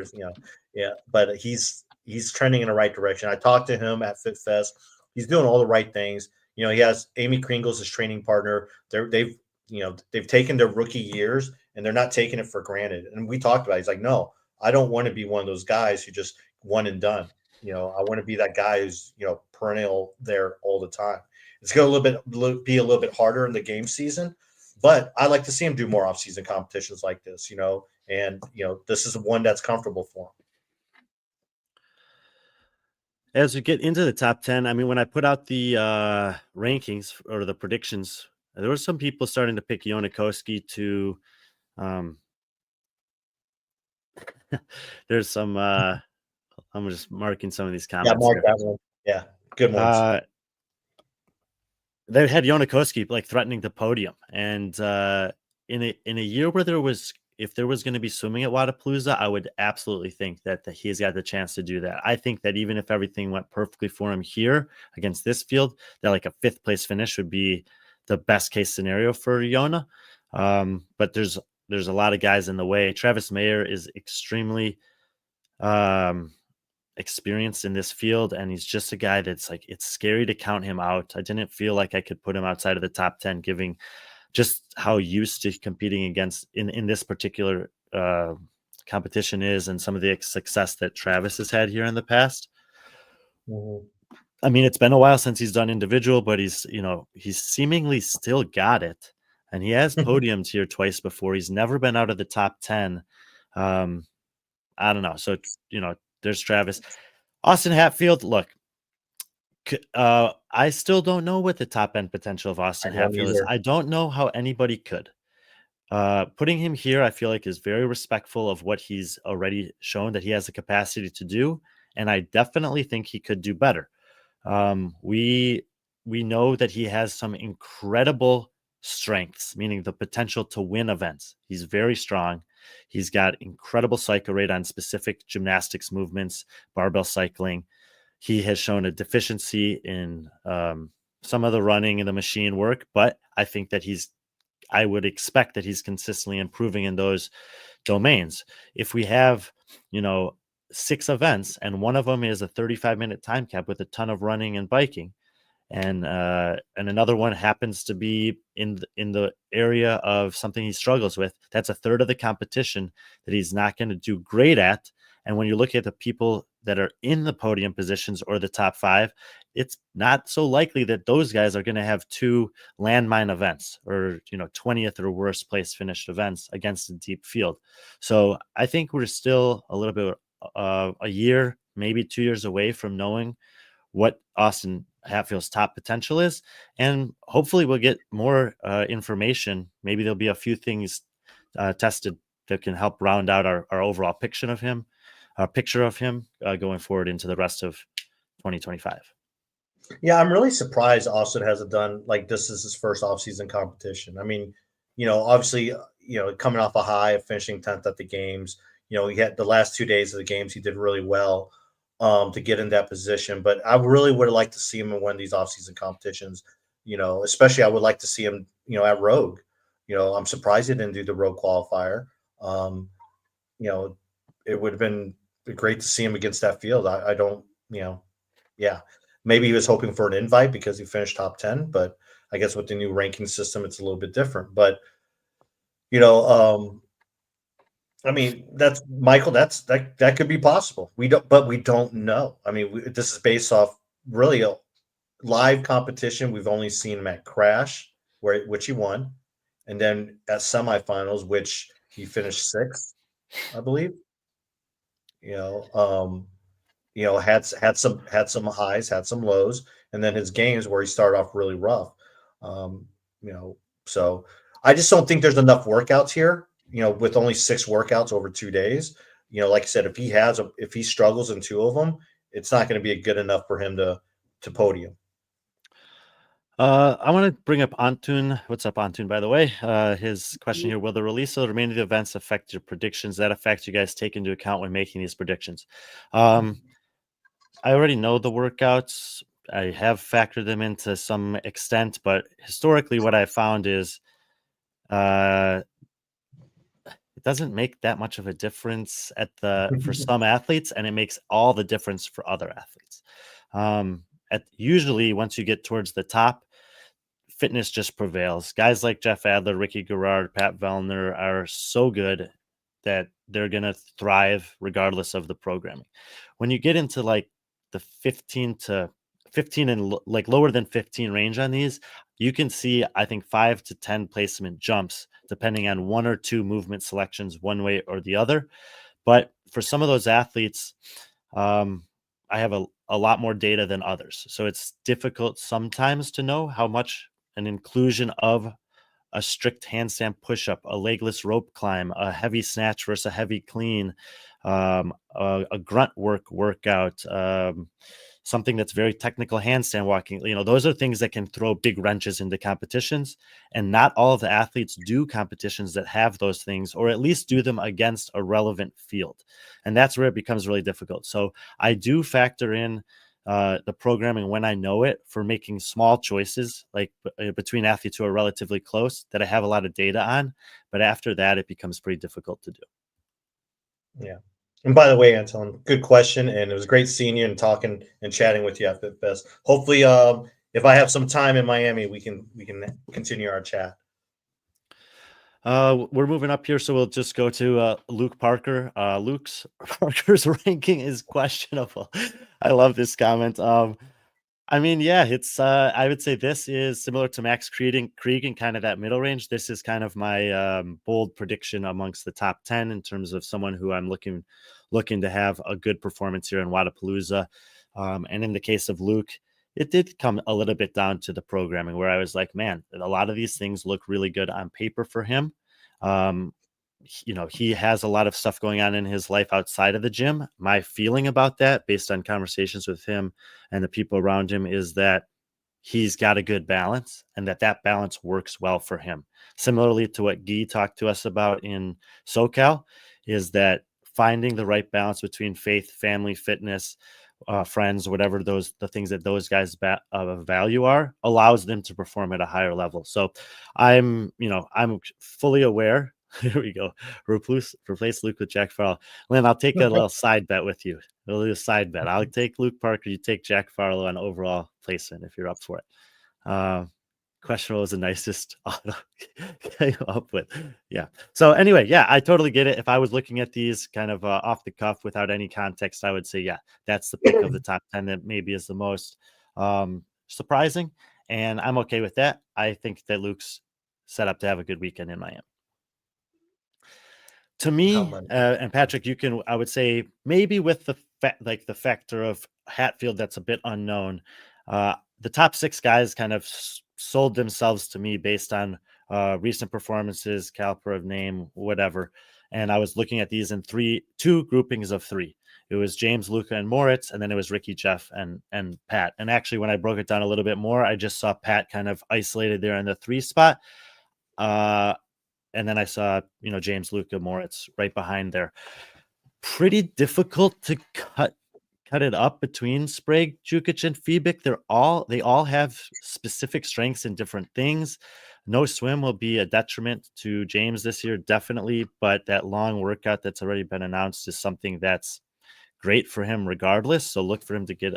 yeah, but he's trending in the right direction. I talked to him at Fit Fest. He's doing all the right things. He has Amy Kringle's his training partner. They've taken their rookie years and they're not taking it for granted. And we talked about it. He's like, no, I don't want to be one of those guys who just one and done. I want to be that guy who's perennial there all the time. It's going to be a little bit harder in the game season, but I like to see him do more off-season competitions like this, and this is one that's comfortable for him. As we get into the top 10, I mean, when I put out the rankings or the predictions, there were some people starting to pick Yonakoski to. Um, there's some. I'm just marking some of these Yeah, comments mark here. that one. Yeah, good ones. Uh, they had Yonakoski like threatening the podium, and in a year where if there was going to be swimming at Wodapalooza, I would absolutely think that he's got the chance to do that. I think that even if everything went perfectly for him here against this field, that like a fifth place finish would be the best case scenario for Yona. But there's a lot of guys in the way. Travis Mayer is extremely um, experienced in this field, and he's just a guy that's like, it's scary to count him out. I didn't feel like I could put him outside of the top 10, giving just how used to competing against in this particular competition is, and some of the success that Travis has had here in the past. Mhm. I mean, it's been a while since he's done individual, but he's seemingly still got it, and he has podiums here twice before. He's never been out of the top 10. um I don't know. So there's Travis. Austin Hatfield, look, I still don't know what the top end potential of I Austin don't Hatfield is. either. I don't know how anybody could. Putting him here, I feel like, is very respectful of what he's already shown that he has the capacity to do, and I definitely think he could do better. We know that he has some incredible strengths, meaning the potential to win events. He's very strong. He's got incredible cycle rate on specific gymnastics movements, barbell cycling. He has shown a deficiency in some of the running and the machine work, but I think that I would expect that he's consistently improving in those domains. If we have, you know, 6 events and one of them is a 35-minute time cap with a ton of running and biking, and another one happens to be in the area of something he struggles with, that's a third of the competition that he's not going to do great at. And when you look at the people that are in the podium positions or the top 5, it's not so likely that those guys are going to have 2 landmine events or 20th or worst place finished events against a deep field. So I think we're still a little bit a year, maybe 2 years away from knowing what Austin Hatfield's top potential is. And hopefully we'll get more information. Maybe there'll be a few things tested that can help round out our overall picture of him, going forward into the rest of 2025. Yeah, I'm really surprised Austin hasn't done like this is his first offseason competition. I mean, obviously, coming off a high of finishing 10th at the games, he had the last 2 days of the games, he did really well to get in that position. But I really would have liked to see him in one of these offseason competitions, especially I would like to see him, at Rogue. I'm surprised he didn't do the Rogue qualifier. Um, you know, it would have been great to see him against that field. I don't, yeah. Maybe he was hoping for an invite because he finished top 10, but I guess with the new ranking system, it's a little bit different. But, you know, um, I mean, that's Michael, that could be possible. But we don't know. I mean, this is based off really a live competition. We've only seen him at Crash, which he won, and then at semifinals, which he finished 6th, I believe. You know, um, had some highs, had some lows, and then his games where he started off really rough. Um, so I just don't think there's enough workouts here. With only 6 workouts over 2 days. Like I said, if he struggles in 2 of them, it's not going to be good enough for him to podium. I want to bring up Antun. What's up, Antun, by the way? His question here: will the release of the remaining of the events affect your predictions? That affect you guys take into account when making these predictions? I already know the workouts. I have factored them into some extent, but historically, what I found is uh, it doesn't make that much of a difference for some athletes, and it makes all the difference for other athletes. Usually, once you get towards the top, fitness just prevails. Guys like Jeff Adler, Ricky Garrard, Pat Vellner are so good that they're going to thrive regardless of the programming. When you get into like the 15 and like lower than 15 range on these, you can see, I think, 5 to 10 placement jumps depending on 1 or 2 movement selections, one way or the other. But for some of those athletes, I have a lot more data than others. So it's difficult sometimes to know how much an inclusion of a strict handstand push-up, a legless rope climb, a heavy snatch versus a heavy clean, a grunt workout, something that's very technical, handstand walking. Those are things that can throw big wrenches into competitions, and not all of the athletes do competitions that have those things, or at least do them against a relevant field. And that's where it becomes really difficult. So I do factor in the programming when I know it, for making small choices, like between athletes who are relatively close that I have a lot of data on. But after that, it becomes pretty difficult to do. Yeah. And by the way, Anton, good question, and it was great seeing you and talking and chatting with you at FitFest. Hopefully, if I have some time in Miami, we can continue our chat. We're moving up here, so we'll just go to Luke Parker. Parker's ranking is questionable. I love this comment. I mean, yeah, it's I would say this is similar to Max Krieg in kind of that middle range. This is kind of my bold prediction amongst the top 10 in terms of someone who I'm looking to have a good performance here in Wodapalooza. And in the case of Luke, it did come a little bit down to the programming, where I was like, man, a lot of these things look really good on paper for him. He has a lot of stuff going on in his life outside of the gym. My feeling about that, based on conversations with him and the people around him, is that he's got a good balance, and that balance works well for him. Similarly to what Guy talked to us about in SoCal, is that finding the right balance between faith, family, fitness, friends, whatever the things that those guys value are, allows them to perform at a higher level. So I'm fully aware. Here we go. Replace Luke with Jack Farlow. Lynn, I'll take a little side bet with you. A little side bet. I'll take Luke Parker. You take Jack Farlow on overall placement if you're up for it. Questionable is the nicest auto came up with. Yeah. So anyway, yeah, I totally get it. If I was looking at these kind of off the cuff without any context, I would say, yeah, that's the pick of the top 10 that maybe is the most surprising. And I'm okay with that. I think that Luke's set up to have a good weekend in Miami. To me, and Patrick, I would say maybe with the factor of Hatfield, that's a bit unknown. The top 6 guys kind of sold themselves to me based on recent performances, caliber of name, whatever. And I was looking at these in two groupings of 3. It was James, Luca, and Moritz, and then it was Ricky, Jeff, and Pat. And actually, when I broke it down a little bit more, I just saw Pat kind of isolated there in the 3 spot. And then I saw, James, Luca, Moritz right behind there. Pretty difficult to cut it up between Sprague, Jukic, and Fibic. They all have specific strengths in different things. No swim will be a detriment to James this year, definitely. But that long workout that's already been announced is something that's great for him regardless. So look for him to get,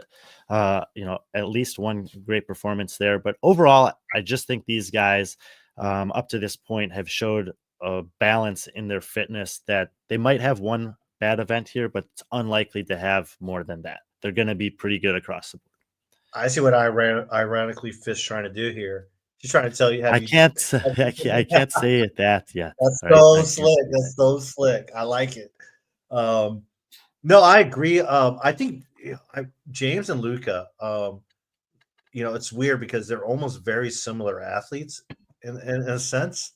at least one great performance there. But overall, I just think these guys up to this point have showed a balance in their fitness that they might have one bad event here, but it's unlikely to have more than that. They're going to be pretty good across the board. I see what ironically Fish trying to do here. She's trying to tell you. I can't say it that yet. That's so slick. That's so slick. I like it. No, I agree. I think James and Luca, it's weird because they're almost very similar athletes in a sense.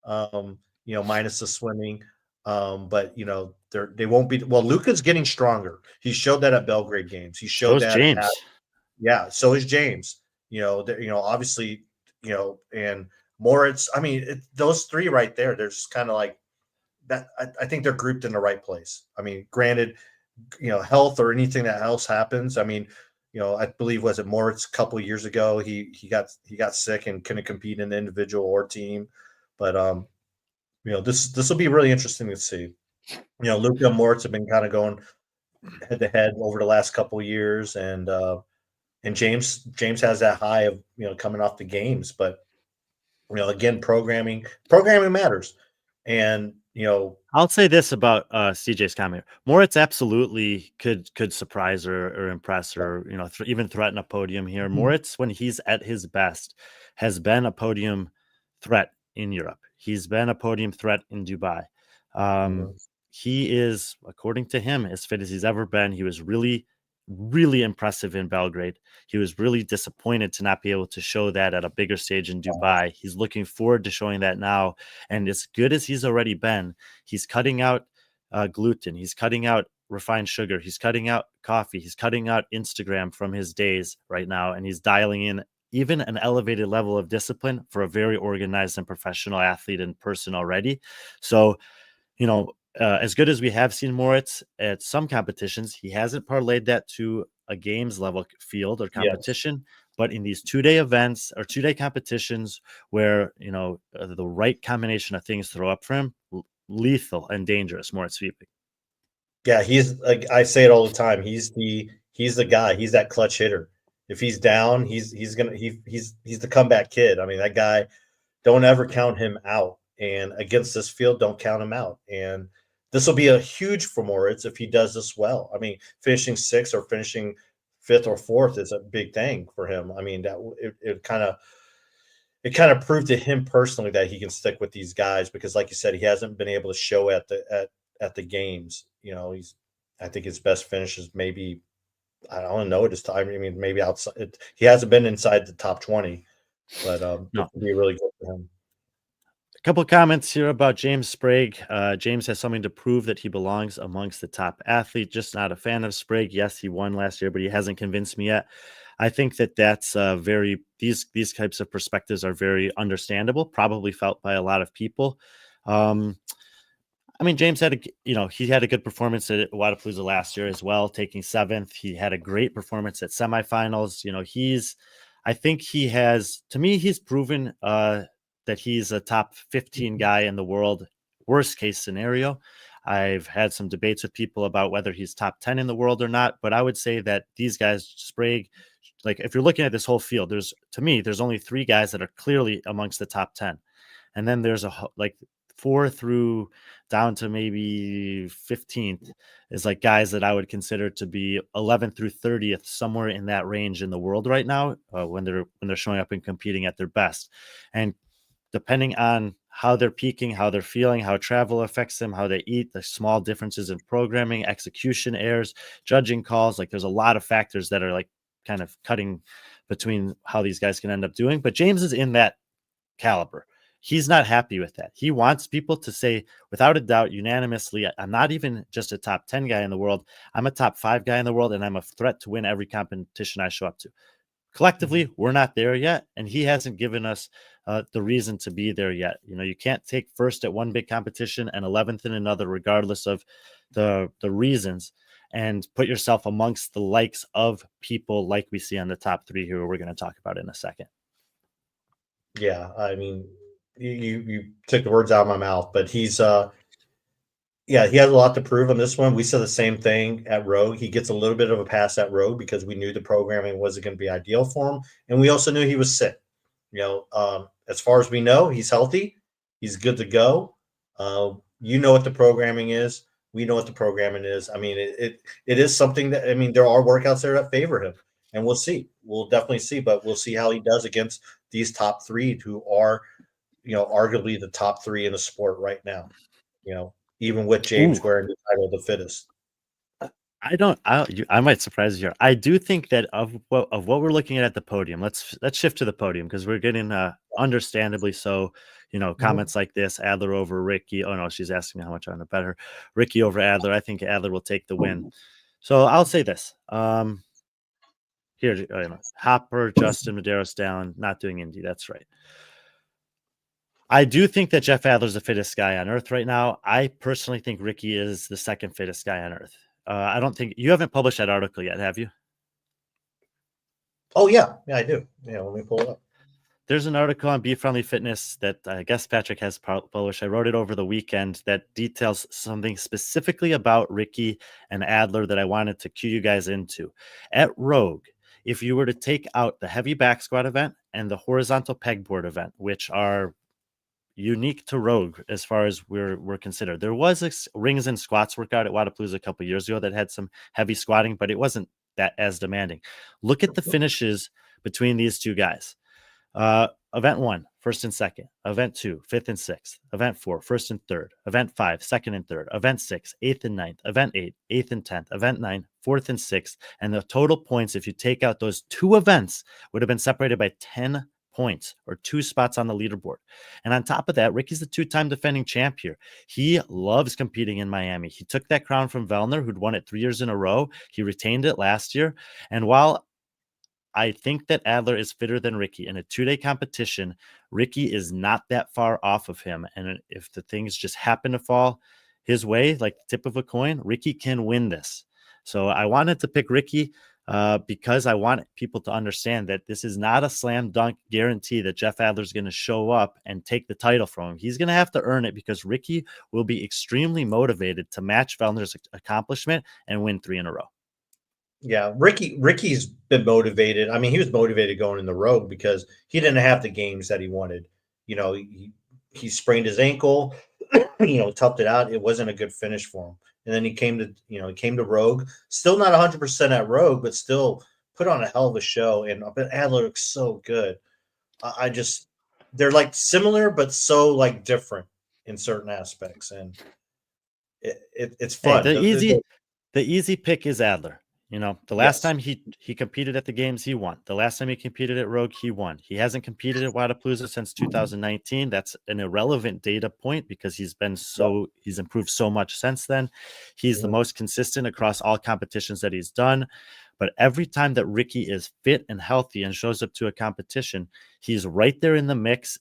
Minus the swimming. But they won't be. Well, Luca's getting stronger. He showed that at Belgrade games. He showed that. James. So is James. Obviously, and Moritz. I mean, those 3 right there. They're just kind of like that. I think they're grouped in the right place. I mean, granted, health or anything that else happens. I mean, I believe was it Moritz a couple of years ago. He got sick and couldn't compete in the individual or team. But this will be really interesting to see. Luca and Moritz have been kind of going head to head over the last couple of years, and James has that high of coming off the games, but again, programming matters, and I'll say this about CJ's comment. Moritz absolutely could surprise or impress or even threaten a podium here. Moritz, when he's at his best, has been a podium threat in Europe. He's been a podium threat in Dubai. He is, according to him, as fit as he's ever been. He was really really impressive in Belgrade. He was really disappointed to not be able to show that at a bigger stage in Dubai. He's looking forward to showing that now. And as good as he's already been, he's cutting out gluten. He's cutting out refined sugar. He's cutting out coffee. He's cutting out Instagram from his days right now. And he's dialing in even an elevated level of discipline for a very organized and professional athlete in person already. So, as good as we have seen Moritz at some competitions, he hasn't parlayed that to a games level field or Yes. competition. But in these 2-day events or 2-day competitions where, the right combination of things throw up for him, lethal and dangerous, Moritz Sweeping. Yeah, he's like I say it all the time. He's the guy. He's that clutch hitter. If he's down, he's the comeback kid. I mean, that guy, don't ever count him out. And against this field, don't count him out. And this will be a huge for Moritz if he does this well. I mean, finishing sixth or finishing fifth or fourth is a big thing for him. I mean, it kind of proved to him personally that he can stick with these guys because, like you said, he hasn't been able to show at the games. I think his best finish is maybe I don't know his time. I mean, maybe outside. He hasn't been inside the top 20, but No. it would be really good for him. A couple of comments here about James Sprague. James has something to prove that he belongs amongst the top athlete. Just not a fan of Sprague. Yes, he won last year, but he hasn't convinced me yet. I think that's these types of perspectives are very understandable, probably felt by a lot of people. I mean, James he had a good performance at Wodapalooza last year as well, taking 7th. He had a great performance at semifinals. I think he's proven that he's a top 15 guy in the world. Worst case scenario. I've had some debates with people about whether he's top 10 in the world or not, but I would say that these guys, Sprague, like if you're looking at this whole field, there's only 3 guys that are clearly amongst the top 10. And then there's 4 through down to maybe 15th is like guys that I would consider to be 11th through 30th, somewhere in that range in the world right now, when they're showing up and competing at their best. And depending on how they're peaking, how they're feeling, how travel affects them, how they eat, the small differences in programming, execution errors, judging calls, like there's a lot of factors that are like kind of cutting between how these guys can end up doing. But James is in that caliber. He's not happy with that. He wants people to say, without a doubt, unanimously, I'm not even just a top 10 guy in the world. I'm a top 5 guy in the world, and I'm a threat to win every competition I show up to. Collectively, we're not there yet, and he hasn't given us the reason to be there yet. You can't take first at one big competition and 11th in another, regardless of the reasons, and put yourself amongst the likes of people like we see on the top 3 here, we're going to talk about in a second. Yeah, I mean, you took the words out of my mouth, but he has a lot to prove on this one. We said the same thing at Rogue. He gets a little bit of a pass at Rogue because we knew the programming wasn't going to be ideal for him, and we also knew he was sick. As far as we know, he's healthy. He's good to go. What the programming is. We know what the programming is. I mean, it is something that, I mean, there are workouts there that favor him, and we'll see. We'll definitely see, but we'll see how he does against these top 3 who are, arguably the top 3 in the sport right now. Even with James wearing the title of the fittest. I might surprise you here. I do think that of what we're looking at the podium, let's shift to the podium because we're getting understandably so, comments like this, Adler over Ricky. Oh no, she's asking me how much I want to bet her. Ricky over Adler. I think Adler will take the win. So I'll say this. Here, Hopper, Justin, Medeiros down, not doing Indy. That's right. I do think that Jeff Adler's the fittest guy on earth right now. I personally think Ricky is the second fittest guy on earth. I don't think you haven't published that article yet, have you? Oh yeah, I do. Yeah, let me pull it up. There's an article on B.Friendly Fitness that I guess Patrick has published. I wrote it over the weekend that details something specifically about Ricky and Adler that I wanted to cue you guys into. At Rogue, if you were to take out the heavy back squat event and the horizontal pegboard event, which are unique to Rogue as far as we're considered. There was a rings and squats workout at Wodapalooza a couple years ago that had some heavy squatting, but it wasn't that as demanding. Look at the finishes between these two guys. Event 1, first and second. Event 2, fifth and sixth. Event 4, first and third. Event 5, second and third. Event 6, eighth and ninth. Event 8, eighth and 10th. Event 9, fourth and sixth. And the total points, if you take out those 2 events, would have been separated by 10 points, or 2 spots on the leaderboard. And on top of that, Ricky's the 2-time defending champ here. He loves competing in Miami. He took that crown from Vellner, who'd won it 3 years in a row. He retained it last year. And while I think that Adler is fitter than Ricky in a 2-day competition, Ricky is not that far off of him. And if the things just happen to fall his way, like the tip of a coin, Ricky can win this. So I wanted to pick Ricky because I want people to understand that this is not a slam dunk guarantee that Jeff Adler is going to show up and take the title from him. He's going to have to earn it, because Ricky will be extremely motivated to match Vellner's accomplishment and win 3 in a row. Yeah, Ricky's been motivated. I mean, he was motivated going in the Rogue because he didn't have the games that he wanted. You know, he sprained his ankle, toughed it out. It wasn't a good finish for him. And then he came to Rogue, still not 100% at Rogue, but still put on a hell of a show. And Adler looks so good. They're like similar, but so like different in certain aspects. And it's fun. Hey, the easy pick is Adler. The last Yes. time he competed at the games, he won. The last time he competed at Rogue, he won. He hasn't competed at Wodapalooza since 2019. That's an irrelevant data point, because he's improved so much since then. He's the most consistent across all competitions that he's done. But every time that Ricky is fit and healthy and shows up to a competition, he's right there in the mix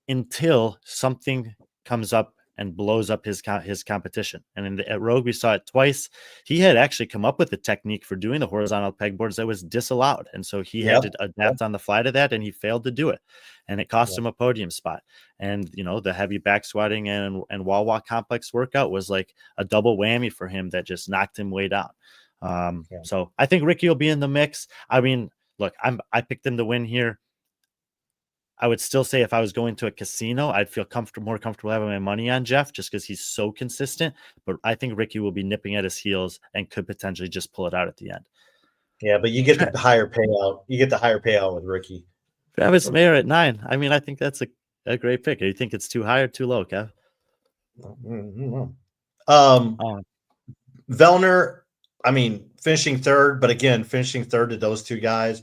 until something comes up and blows up his competition. And at Rogue, we saw it twice. He had actually come up with a technique for doing the horizontal pegboards that was disallowed. And so he had to adapt on the fly to that, and he failed to do it. And it cost him a podium spot. And, the heavy back squatting and wall walk complex workout was like a double whammy for him that just knocked him way down. So I think Ricky will be in the mix. I mean, look, I picked him to win here. I would still say if I was going to a casino, I'd feel more comfortable having my money on Jeff, just because he's so consistent. But I think Ricky will be nipping at his heels and could potentially just pull it out at the end. Yeah, but you get the higher payout. You get the higher payout with Ricky. Travis Mayer at 9. I mean, I think that's a great pick. Do you think it's too high or too low, Kev? Vellner, I mean, finishing third, but again, finishing third to those 2 guys,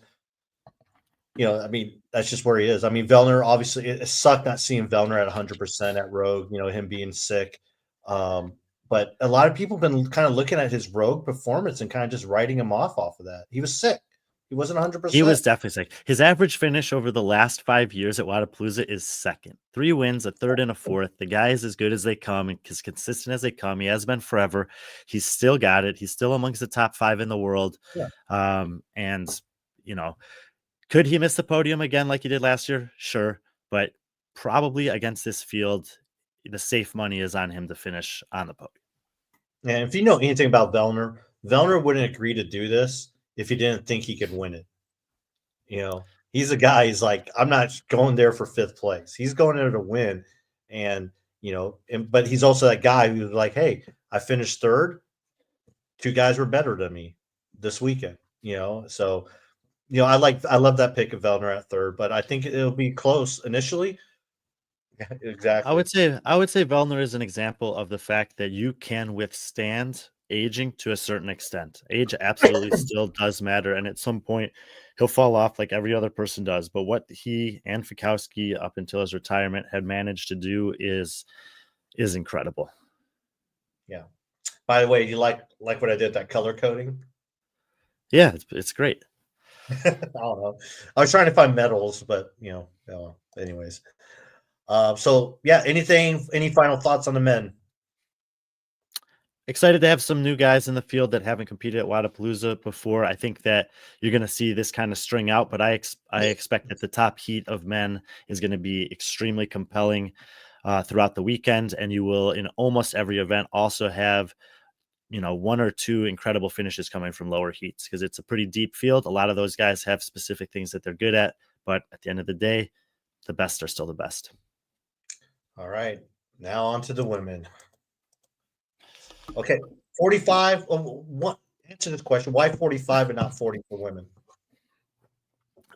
I mean, that's just where he is. I mean, Vellner, obviously, it sucked not seeing Vellner at 100% at Rogue, him being sick. But a lot of people have been kind of looking at his Rogue performance and kind of just writing him off of that. He was sick. He wasn't 100%. He was definitely sick. His average finish over the last 5 years at Wodapalooza is second. 3 wins, a third, and a fourth. The guy is as good as they come and as consistent as they come. He has been forever. He's still got it. He's still amongst the top 5 in the world. Yeah. Could he miss the podium again like he did last year? Sure. But probably against this field, the safe money is on him to finish on the podium. And if you know anything about Vellner wouldn't agree to do this if he didn't think he could win it. He's a guy, he's like, I'm not going there for 5th place. He's going there to win. And, but he's also that guy who's like, hey, I finished third. 2 guys were better than me this weekend, so I love that pick of Vellner at third, but I think it'll be close initially. Exactly. I would say Vellner is an example of the fact that you can withstand aging to a certain extent. Age absolutely still does matter, and at some point he'll fall off like every other person does. But what he and Fikowski up until his retirement had managed to do is incredible. Yeah. By the way, you like what I did, that color coding? Yeah, it's great. I don't know. I was trying to find medals, but anyways. So yeah, any final thoughts on the men? Excited to have some new guys in the field that haven't competed at Wodapalooza before. I think that you're going to see this kind of string out, but I expect that the top heat of men is going to be extremely compelling throughout the weekend, and you will in almost every event also have 1 or 2 incredible finishes coming from lower heats, because it's a pretty deep field. A lot of those guys have specific things that they're good at, but at the end of the day, the best are still the best. All right. Now on to the women. Okay. 45. Answer this question. Why 45 and not 40 for women?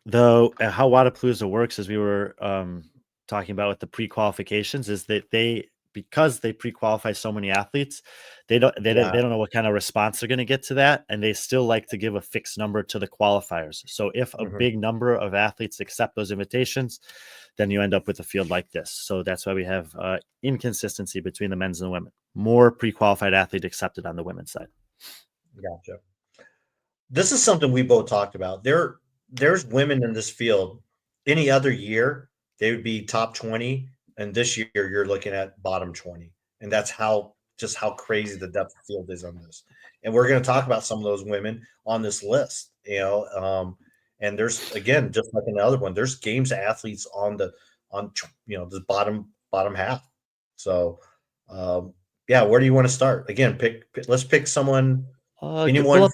Though how Wodapalooza works is we were talking about with the pre-qualifications is that because they pre-qualify so many athletes, they don't know what kind of response they're going to get to that, and they still like to give a fixed number to the qualifiers. So if a big number of athletes accept those invitations, then you end up with a field like this. So that's why we have inconsistency between the men's and the women. More pre-qualified athlete accepted on the women's side. Gotcha. This is something we both talked about. There's women in this field. Any other year, they would be top 20. And this year, you're looking at bottom 20. And that's how crazy the depth of field is on this. And we're going to talk about some of those women on this list, and there's, again, just like another one, there's games athletes on the bottom half. So, where do you want to start? Again, let's pick someone. Pull up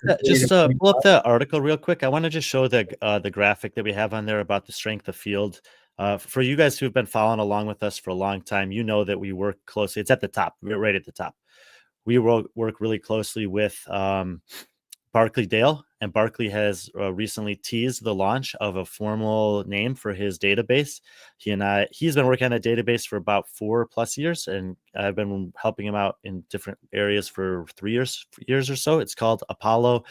that article real quick. I want to just show the graphic that we have on there about the strength of field. For you guys who've been following along with us for a long time, you know that we work closely. It's at the top, right at the top. We work really closely with Barkley Dale, and Barkley has recently teased the launch of a formal name for his database. He's been working on a database for about 4+ years, and I've been helping him out in different areas for 3 years or so. It's called Apollo.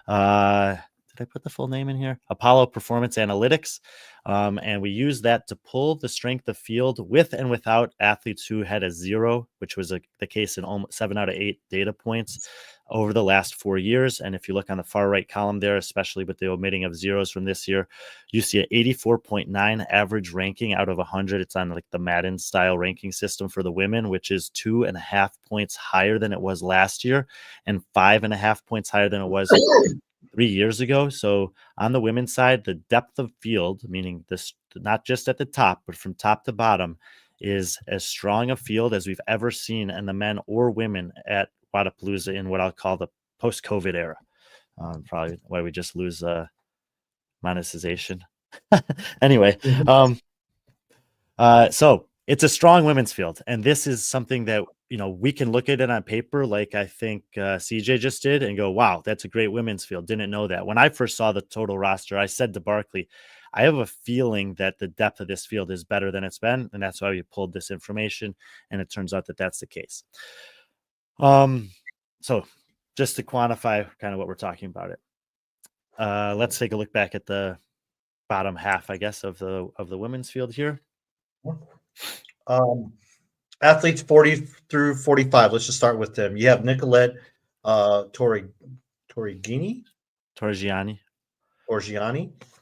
Did I put the full name in here? Apollo Performance Analytics. And we use that to pull the strength of field with and without athletes who had a 0, which was the case in almost 7 out of 8 data points over the last 4 years. And if you look on the far right column there, especially with the omitting of zeros from this year, you see an 84.9 average ranking out of 100. It's on like the Madden style ranking system for the women, which is 2.5 points higher than it was last year and 5.5 points higher than it was 3 years ago. So on the women's side, the depth of field, meaning this not just at the top, but from top to bottom, is as strong a field as we've ever seen in the men or women at Wodapalooza in what I'll call the post-COVID era. Probably why we just lose monetization. Anyway, so it's a strong women's field, and this is something that we can look at it on paper, like I think CJ just did, and go, wow, that's a great women's field. Didn't know that. When I first saw the total roster, I said to Barkley, I have a feeling that the depth of this field is better than it's been, and that's why we pulled this information, and it turns out that that's the case. So just to quantify kind of what we're talking about it, let's take a look back at the bottom half, I guess, of the women's field here. Athletes 40 through 45. Let's just start with them. You have Nicolette Torrigiani,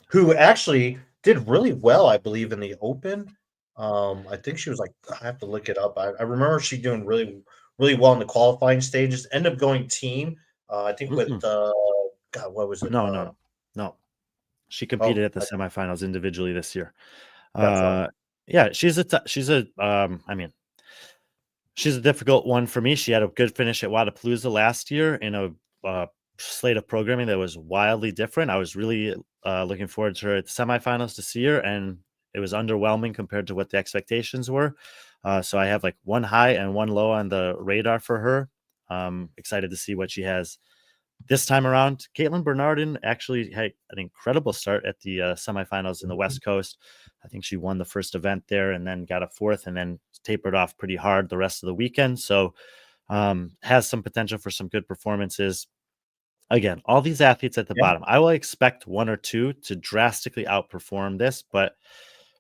who actually did really well, I believe, in the Open. I think she was like, I have to look it up. I remember she doing really, really well in the qualifying stages. Ended up going team. I think with God, what was it? No. She competed at the semifinals individually this year. Yeah, she's a difficult one for me. She had a good finish at Wodapalooza last year in a slate of programming that was wildly different. I was really looking forward to her at the semifinals to see her, and it was underwhelming compared to what the expectations were. So I have like one high and one low on the radar for her. Excited to see what she has this time around. Caitlin Bernardin actually had an incredible start at the semifinals in the West Coast. I think she won the first event there and then got a 4th and then tapered off pretty hard the rest of the weekend. So has some potential for some good performances. Again, all these athletes at the bottom, I will expect 1 or 2 to drastically outperform this, but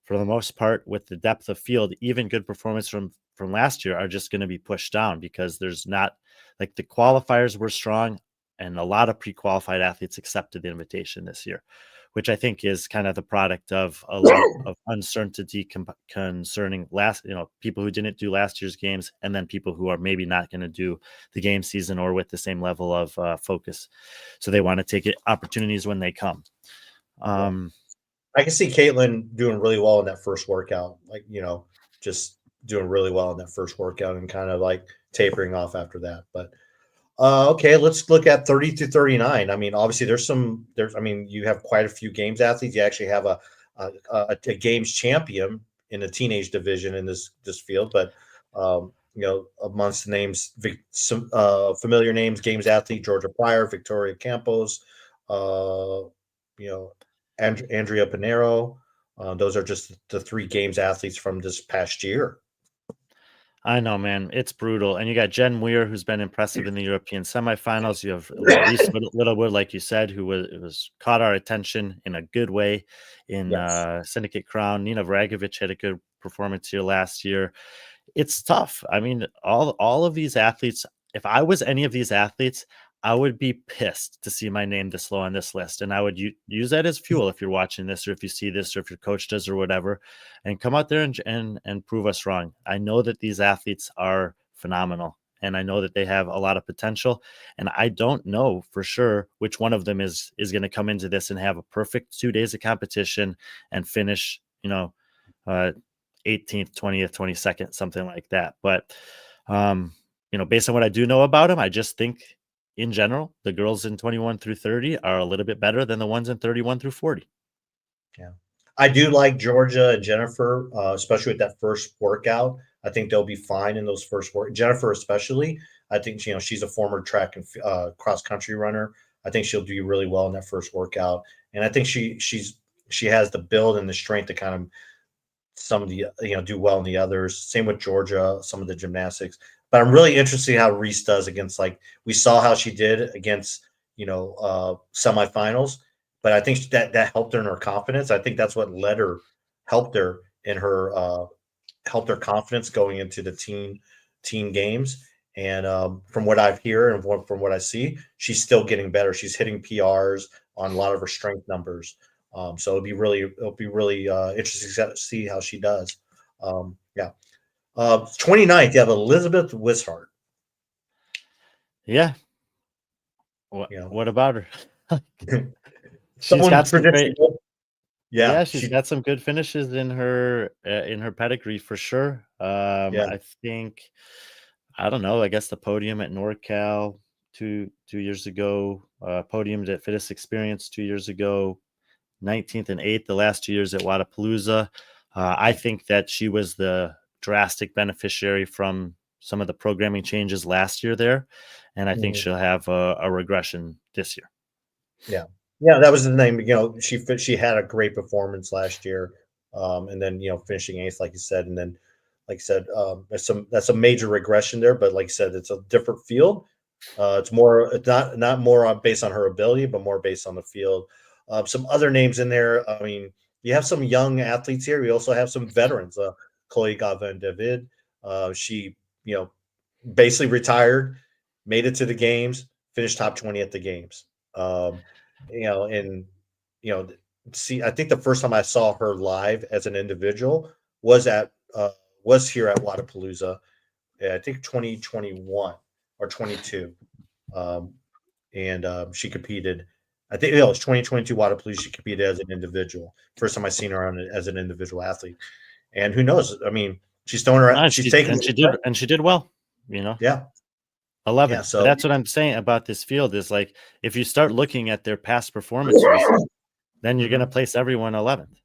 for the most part, with the depth of field, even good performance from last year are just going to be pushed down because there's not, like, the qualifiers were strong and a lot of pre-qualified athletes accepted the invitation this year, which I think is kind of the product of a lot of uncertainty concerning people who didn't do last year's games, and then people who are maybe not going to do the game season or with the same level of focus. So they want to take opportunities when they come. I can see Caitlin doing really well in that first workout, just doing really well in that first workout and kind of like tapering off after that. But okay, let's look at 30 to 39. I mean, obviously you have quite a few games athletes. You actually have a games champion in the teenage division in this field, but amongst the names, some familiar names, games athlete, Georgia Pryor, Victoria Campos, Andrea Pinero, Those are just the 3 games athletes from this past year. I know, man. It's brutal. And you got Jen Weir, who's been impressive in the European semifinals. You have Reese Littlewood, like you said, who was caught our attention in a good way in Yes. Syndicate Crown. Nina Vragovic had a good performance here last year. It's tough. I mean, all of these athletes, if I was any of these athletes, I would be pissed to see my name this low on this list. And I would use that as fuel if you're watching this, or if you see this, or if your coach does, or whatever, and come out there and prove us wrong. I know that these athletes are phenomenal, and I know that they have a lot of potential. And I don't know for sure which one of them is going to come into this and have a perfect 2 days of competition and finish, 18th, 20th, 22nd, something like that. But, based on what I do know about them, I just think in general, the girls in 21 through 30 are a little bit better than the ones in 31 through 40. Yeah. I do like Georgia and Jennifer, especially with that first workout. I think they'll be fine in those first work. Jennifer, especially, I think she's a former track and cross country runner. I think she'll do really well in that first workout, and I think she has the build and the strength to kind of some of the do well in the others. Same with Georgia, some of the gymnastics. But I'm really interested in how Reese does against, like, we saw how she did against semifinals. But I think that helped her in her confidence. I think that's what helped her in her helped her confidence going into the team games. And from what I've heard and from what I see, she's still getting better. She's hitting PRs on a lot of her strength numbers. So it'll be really interesting to see how she does. Yeah. 29th, you have Elizabeth Wishart. Yeah. What about her? She's got some great. Yeah, she's got some good finishes in her pedigree for sure. I think, I don't know, I guess the podium at NorCal two years ago, podium at Fittest Experience 2 years ago, 19th and 8th the last 2 years at Wodapalooza. I think that she was the drastic beneficiary from some of the programming changes last year there, and I think she'll have a regression this year. Yeah, that was the name. She had a great performance last year, and then finishing 8th, like you said, and then like you said, that's a major regression there. But like you said, it's a different field. It's not more based on her ability, but more based on the field. Some other names in there. I mean, you have some young athletes here. We also have some veterans. Chloe Gavin David. She basically retired, made it to the games, finished top 20 at the games. See, I think the first time I saw her live as an individual was here at Wodapalooza. I think 2021 or 22. And she competed. I think it was 2022 Wodapalooza. She competed as an individual. First time I seen her as an individual athlete. And who knows? I mean, she's throwing her. She's taking. And she did well. Yeah. 11th. Yeah, so that's what I'm saying about this field is, like, if you start looking at their past performances, then you're going to place everyone 11th,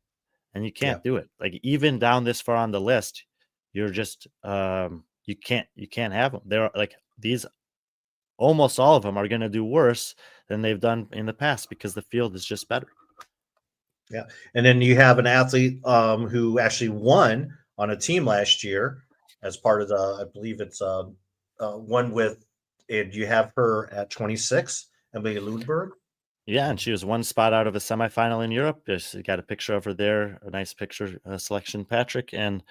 and you can't do it. Like, even down this far on the list, you're just you can't have them. They're like, these, almost all of them are going to do worse than they've done in the past because the field is just better. Yeah, and then you have an athlete who actually won on a team last year as part of I believe it's one with. And you have her at 26, Emily Lundberg. Yeah, and she was one spot out of a semifinal in Europe. Just got a picture of her there, a nice picture selection, Patrick. And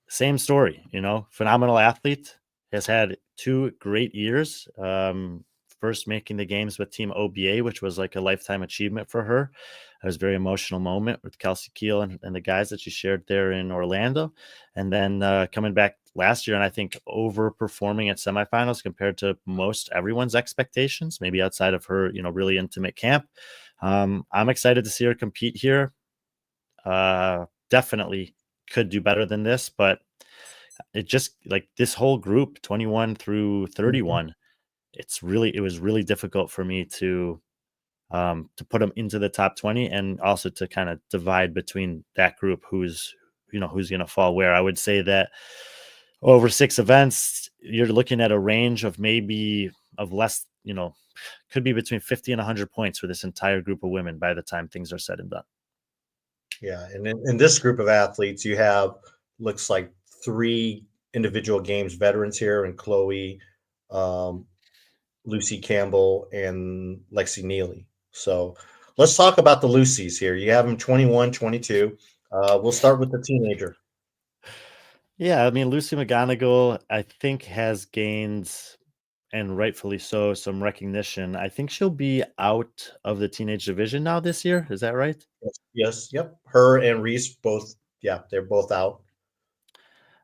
same story, phenomenal athlete, has had 2 great years. First making the games with Team OBA, which was like a lifetime achievement for her. It was a very emotional moment with Kelsey Keel and the guys that she shared there in Orlando. And then coming back last year, and I think overperforming at semifinals compared to most everyone's expectations, maybe outside of her, really intimate camp. I'm excited to see her compete here. Definitely could do better than this, but it just, like, this whole group, 21 through 31, it was really difficult for me to put them into the top 20, and also to kind of divide between that group who's going to fall where. I would say that over 6 events, you're looking at a range of maybe of less, could be between 50 and 100 points for this entire group of women by the time things are said and done. Yeah, and in this group of athletes, you have looks like three individual games veterans here, and Chloe, um, Lucy Campbell, and Lexi Neely. So let's talk about the Lucys here. You have them 21, 22. We'll start with the teenager. Yeah, I mean, Lucy McGonigal, I think, has gained, and rightfully so, some recognition. I think she'll be out of the teenage division now this year. Is that right? Yes, yes, yep. Her and Reese both, yeah, they're both out.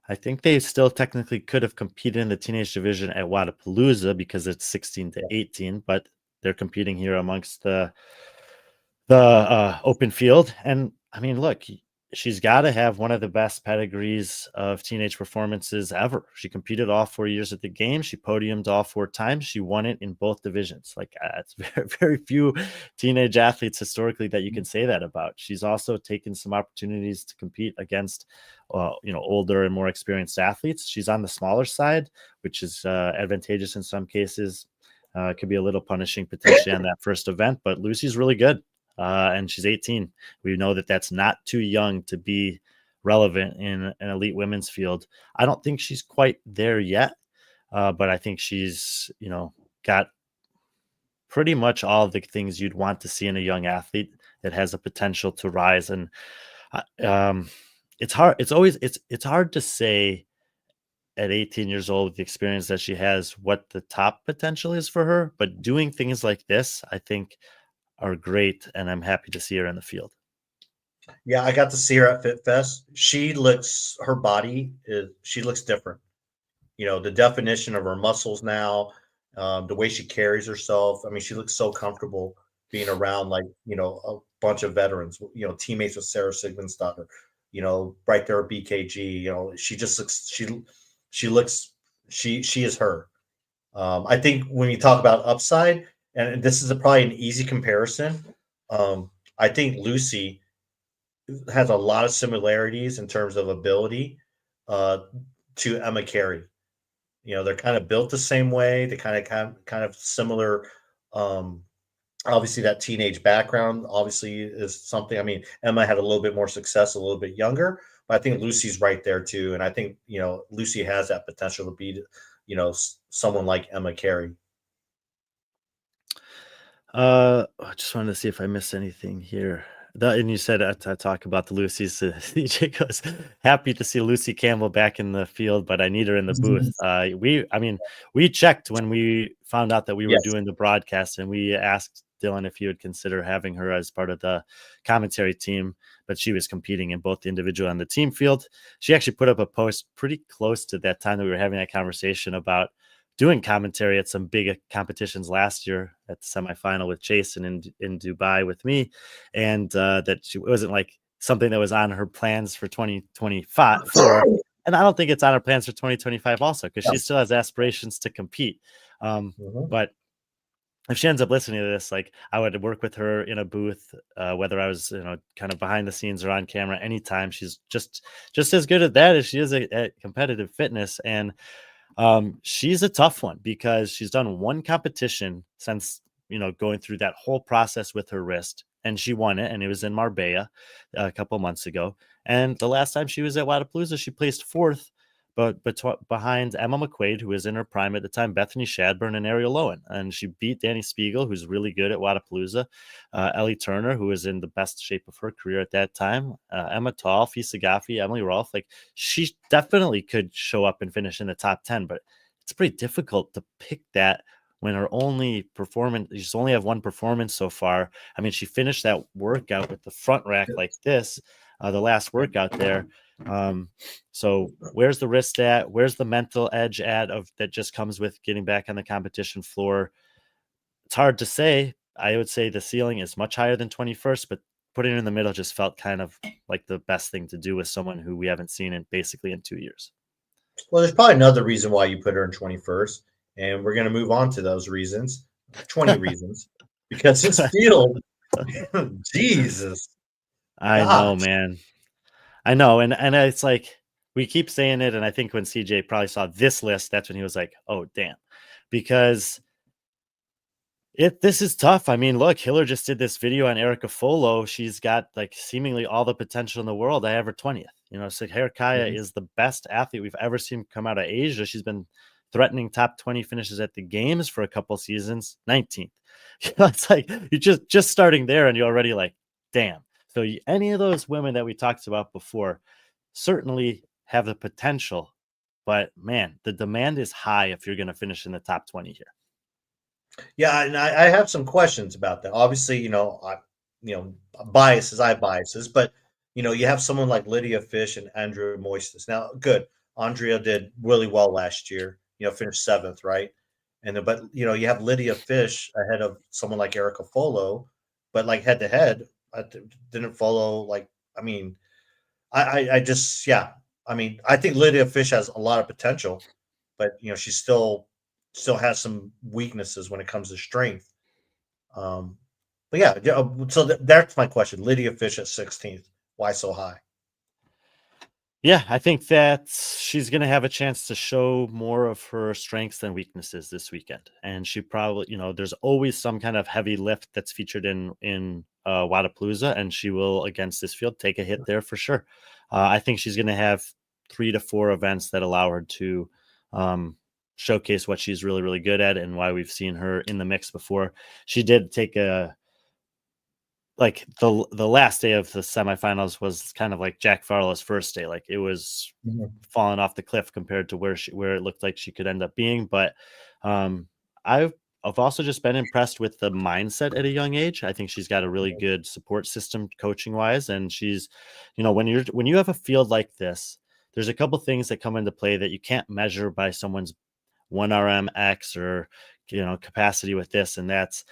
I think they still technically could have competed in the teenage division at Wodapalooza because it's 16 to Yeah. 18, but they're competing here amongst the open field. And I mean, look, she's got to have one of the best pedigrees of teenage performances ever. She competed all 4 years at the game. She podiumed all 4 times. She won it in both divisions. Like, it's very, very few teenage athletes historically that you can say that about. She's also taken some opportunities to compete against, older and more experienced athletes. She's on the smaller side, which is advantageous in some cases. It could be a little punishing potentially on that first event, but Lucy's really good. And she's 18. We know that that's not too young to be relevant in an elite women's field. I don't think she's quite there yet, but I think she's, got pretty much all the things you'd want to see in a young athlete that has a potential to rise. And it's hard. It's hard to say at 18 years old with the experience that she has what the top potential is for her. But doing things like this, I think, are great, and I'm happy to see her in the field. Yeah, I got to see her at Fit Fest. Her body she looks different. The definition of her muscles now, the way she carries herself. I mean, she looks so comfortable being around a bunch of veterans, teammates with Sarah Sigmundsdottir, right there at BKG. She just looks she is her. I think when you talk about upside, and this is probably an easy comparison, I think Lucy has a lot of similarities in terms of ability uh, to Emma Carey. They're kind of built the same way. They kind of similar. Um, Obviously, that teenage background obviously is something. I mean, Emma had a little bit more success a little bit younger, but I think Lucy's right there too. And I think Lucy has that potential to be someone like Emma Carey. I just wanted to see if I missed anything here. And you said to talk about the Lucy's. DJ goes, happy to see Lucy Campbell back in the field, but I need her in the booth. We checked when we found out that we were Yes. doing the broadcast, and we asked Dylan if he would consider having her as part of the commentary team, but she was competing in both the individual and the team field. She actually put up a post pretty close to that time that we were having that conversation about doing commentary at some big competitions last year at the semifinal with Jason in Dubai with me. And that it wasn't like something that was on her plans for 2024. And I don't think it's on her plans for 2025 also, because she still has aspirations to compete. But if she ends up listening to this, like, I would work with her in a booth, whether I was, kind of behind the scenes or on camera anytime. She's just as good at that as she is at competitive fitness. And she's a tough one because she's done one competition since, going through that whole process with her wrist, and she won it. And it was in Marbella a couple months ago. And the last time she was at Wodapalooza, she placed fourth, but behind Emma McQuaid, who was in her prime at the time, Bethany Shadburn, and Ariel Lowen. And she beat Danny Spiegel, who's really good at Wodapalooza, Ellie Turner, who was in the best shape of her career at that time, Emma Tall, Fisa Gaffi, Emily Rolfe. Like, she definitely could show up and finish in the top 10, but it's pretty difficult to pick that when her only performance, she's only have one performance so far. I mean, she finished that workout with the front rack like this, the last workout there. So where's the wrist at? Where's the mental edge at that just comes with getting back on the competition floor? It's hard to say. I would say the ceiling is much higher than 21st, but putting her in the middle just felt kind of like the best thing to do with someone who we haven't seen in 2 years. Well, there's probably another reason why you put her in 21st, and we're going to move on to those reasons. 20 reasons, because this field, Jesus, I know, man. I know. And it's like, we keep saying it. And I think when CJ probably saw this list, that's when he was like, oh, damn. Because This is tough. I mean, look, Hiller just did this video on Erica Folo. She's got like seemingly all the potential in the world. I have her 20th. Sahar Kaya Mhm. is the best athlete we've ever seen come out of Asia. She's been threatening top 20 finishes at the games for a couple seasons. 19th. It's like you're just starting there, and you're already like, damn. So any of those women that we talked about before certainly have the potential, but man, the demand is high if you're going to finish in the top 20 here. Yeah, and I have some questions about that. Obviously, biases. I have biases, but you have someone like Lydia Fish and Andrea Moistus. Now, good. Andrea did really well last year. Finished seventh, right? And then, but you have Lydia Fish ahead of someone like Erica Folo, but like head to head, didn't follow. Like, I mean, I just, yeah. I mean, I think Lydia Fish has a lot of potential, but she still has some weaknesses when it comes to strength. Um, but yeah, yeah. So that's my question. Lydia Fish at 16th. Why so high? Yeah, I think that she's going to have a chance to show more of her strengths than weaknesses this weekend. And she probably, there's always some kind of heavy lift that's featured in Wodapalooza, and she will, against this field, take a hit there for sure. I think she's going to have 3 to 4 events that allow her to showcase what she's really, really good at and why we've seen her in the mix before. She did take the last day of the semifinals was kind of like Jack Farlow's first day. Like it was Mhm. falling off the cliff compared to where it looked like she could end up being. But um, I've also just been impressed with the mindset at a young age. I think she's got a really good support system coaching wise, and she's, when you have a field like this, there's a couple things that come into play that you can't measure by someone's 1 RMX or capacity with this, and that's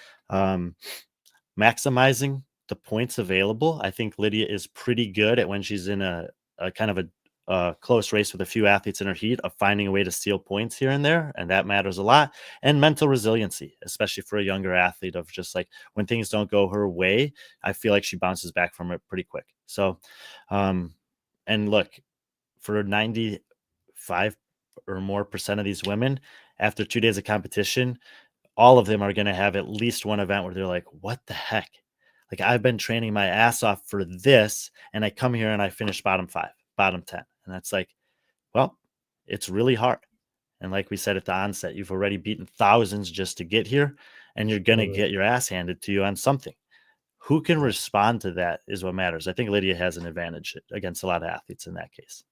maximizing the points available. I think Lydia is pretty good at when she's in a kind of a close race with a few athletes in her heat of finding a way to steal points here and there, and that matters a lot. And mental resiliency, especially for a younger athlete, of just like when things don't go her way, I feel like she bounces back from it pretty quick. So, and look, for 95 or more percent of these women, after 2 days of competition, all of them are going to have at least one event where they're like, what the heck? Like I've been training my ass off for this, and I come here and I finish bottom 5, bottom 10. And that's like, well, it's really hard. And like we said at the onset, you've already beaten thousands just to get here, and you're going to Mhm. get your ass handed to you on something. Who can Mhm. respond to that is what matters. I think Lydia has an advantage against a lot of athletes in that case.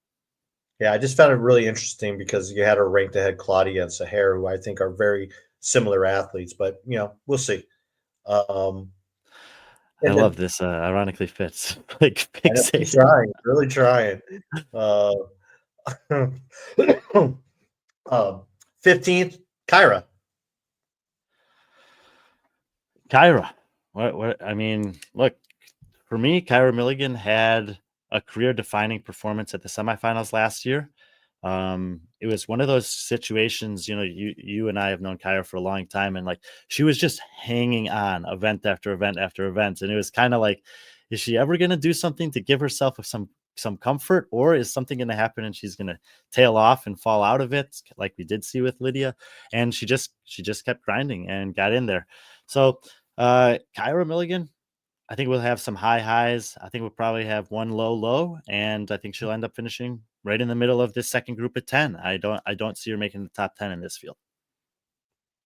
Yeah, I just found it really interesting because you had her ranked ahead Claudia and Sahara, who I think are very similar athletes, but we'll see. Um, I and love then this. Ironically fits like I know she's fixation. trying, really trying. Uh, um, 15th, Kyra. Kyra. What I mean, look, for me, Kyra Milligan had a career defining performance at the semifinals last year. It was one of those situations, you and I have known Kyra for a long time, and like she was just hanging on event after event after event. And it was kind of like, is she ever gonna do something to give herself some comfort, or is something gonna happen and she's gonna tail off and fall out of it, like we did see with Lydia? And she just kept grinding and got in there. So Kyra Milligan, I think we'll have some high highs. I think we'll probably have one low low, and I think she'll end up finishing right in the middle of this second group of 10. I don't see her making the top 10 in this field.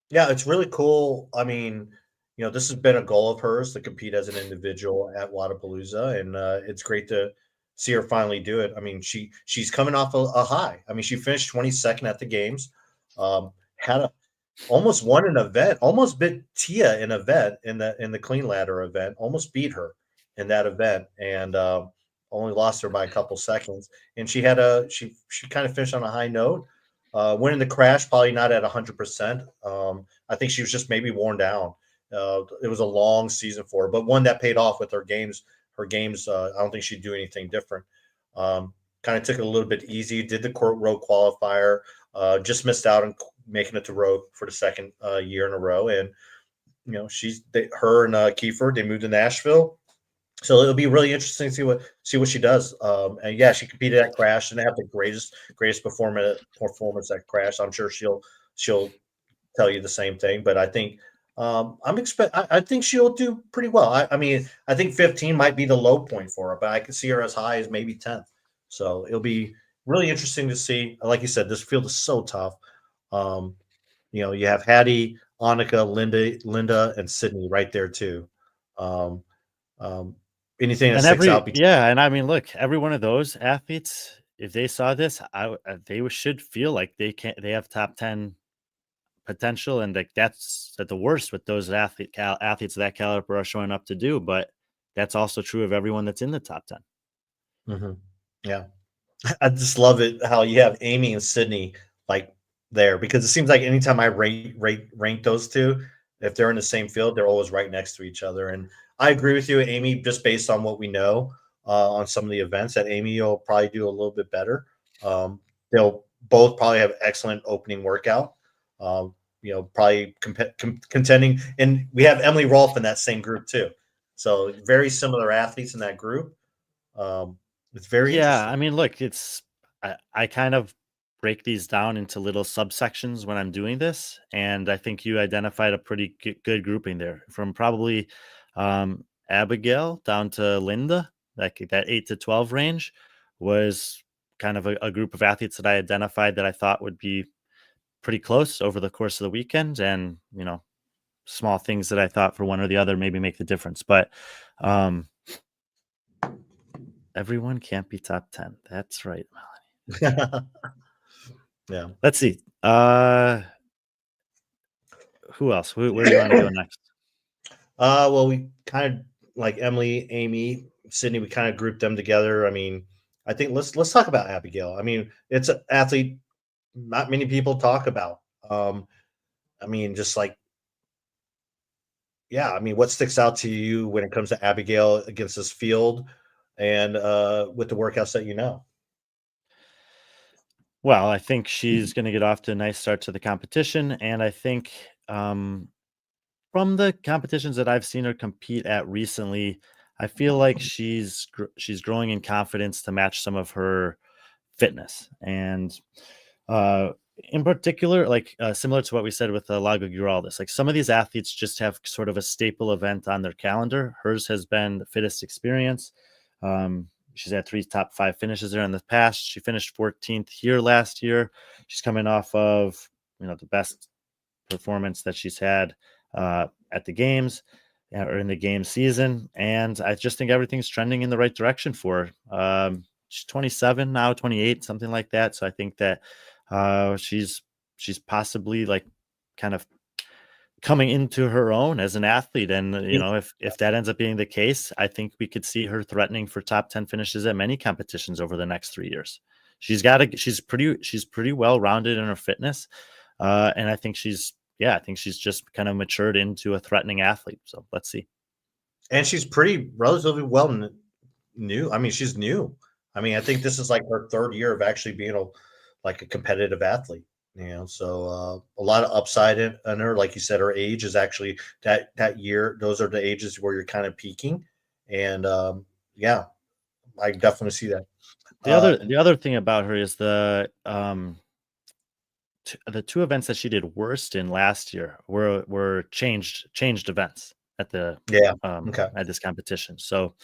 Yeah, it's really cool. I mean, this has been a goal of hers to compete as an individual at Wodapalooza, and it's great to see her finally do it. I mean, she's coming off a high. I mean, she finished 22nd at the games, had a almost won an event, almost beat Tia in an event in the clean ladder event, almost beat her in that event, and only lost her by a couple seconds. And she kind of finished on a high note. Winning the crash, probably not at 100%. I think she was just maybe worn down. It was a long season for her, but one that paid off with her games. Her games, I don't think she'd do anything different. Kind of took it a little bit easy. Did the court road qualifier. Just missed out on making it to road for the second year in a row. And her and Kiefer, they moved to Nashville, so it'll be really interesting to see what she does. And yeah, she competed at Crash and have the greatest performance at Crash. I'm sure she'll tell you the same thing. But I think I think she'll do pretty well. I mean, I think 15 might be the low point for her, but I could see her as high as maybe 10th. So it'll be really interesting to see. Like you said, this field is so tough. Um, you have Hattie, Annika, Linda, and Sydney right there too. Um, um, anything that And sticks out and I mean, look, every one of those athletes, if they saw this, should feel like they have top 10 potential, and like that's at the worst what those athletes of that caliber are showing up to do. But that's also true of everyone that's in the top 10. Mhm. Yeah. I just love it how you have Amy and Sydney like there because it seems like anytime I rank those two, if they're in the same field, they're always right next to each other. And I agree with you, Amy, just based on what we know on some of the events, that Amy will probably do a little bit better. They'll both probably have excellent opening workout. Probably contending, and we have Emily Rolfe in that same group too. So very similar athletes in that group. Um, it's very Yeah, interesting. I mean, look, I kind of break these down into little subsections when I'm doing this, and I think you identified a pretty good grouping there, from probably Abigail down to Linda. Like that 8 to 12 range was kind of a group of athletes that I identified that I thought would be pretty close over the course of the weekend, and small things that I thought for one or the other maybe make the difference. But um, everyone can't be top 10. That's right. Yeah. Let's see. Who else? Where do you want to go next? Well, we kind of like Emily, Amy, Sydney. We kind of grouped them together. I mean, I think let's talk about Abigail. I mean, it's an athlete not many people talk about. I mean, just like yeah. I mean, what sticks out to you when it comes to Abigail against this field, and with the workouts that you know? Well, I think she's going to get off to a nice start to the competition, and I think from the competitions that I've seen her compete at recently, I feel like she's growing in confidence to match some of her fitness, and uh, in particular, like similar to what we said with Lago Giraldez, like some of these athletes just have sort of a staple event on their calendar. Hers has been the fittest experience. She's had 3 top 5 finishes there in the past. She finished 14th here last year. She's coming off of the best performance that she's had at the games or in the game season, and I just think everything's trending in the right direction for her. She's 27 now, 28, something like that. So I think that she's possibly like kind of coming into her own as an athlete, and if that ends up being the case, I think we could see her threatening for top 10 finishes at many competitions over the next 3 years. She's pretty well rounded in her fitness, and I think she's just kind of matured into a threatening athlete. So let's see. And she's pretty relatively new. I mean, she's new. I mean, I think this is like her third year of actually being like a competitive athlete. So a lot of upside in her. Like you said, her age is actually that year. Those are the ages where you're kind of peaking, and yeah, I definitely see that. The other thing about her is the 2 events that she did worst in last year were changed events Yeah. Okay. at this competition. So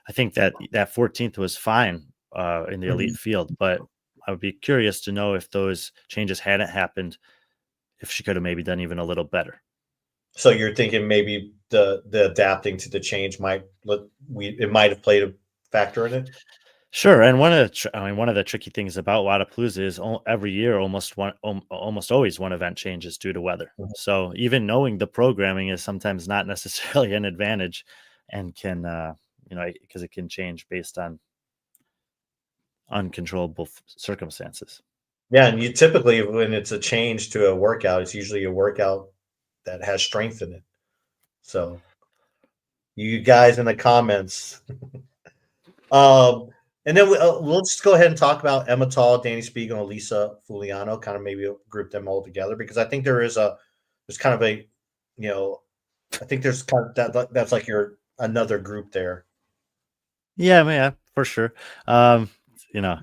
I think that 14th was fine in the elite Mhm. field, but I would be curious to know if those changes hadn't happened, if she could have maybe done even a little better. So you're thinking maybe the adapting to the change it might have played a factor in it. Sure, and one of the tricky things about Wodapalooza is every year almost always one event changes due to weather. Mhm. So even knowing the programming is sometimes not necessarily an advantage, and can because it can change based on uncontrollable circumstances. Yeah, and you typically when it's a change to a workout, it's usually a workout that has strength in it. So you guys in the comments, um, and then we'll just go ahead and talk about Emma Tall, Danny Spiegel, and Lisa Fuliano. Kind of maybe group them all together because I think there's kind of a, you know, I think there's kind of that's like your another group there. Yeah, for sure. Um, you know,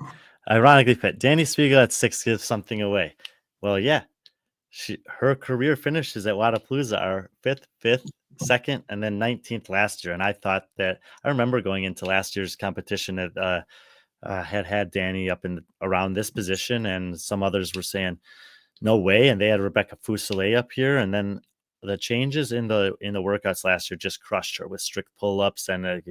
ironically, Danny Spiegel at 6 gives something away. Well, yeah, her career finishes at Wodapalooza are fifth, second, and then 19th last year. And I thought that I remember going into last year's competition that had Danny up in around this position, and some others were saying no way, and they had Rebecca Fuselier up here, and then the changes in the workouts last year just crushed her with strict pull-ups and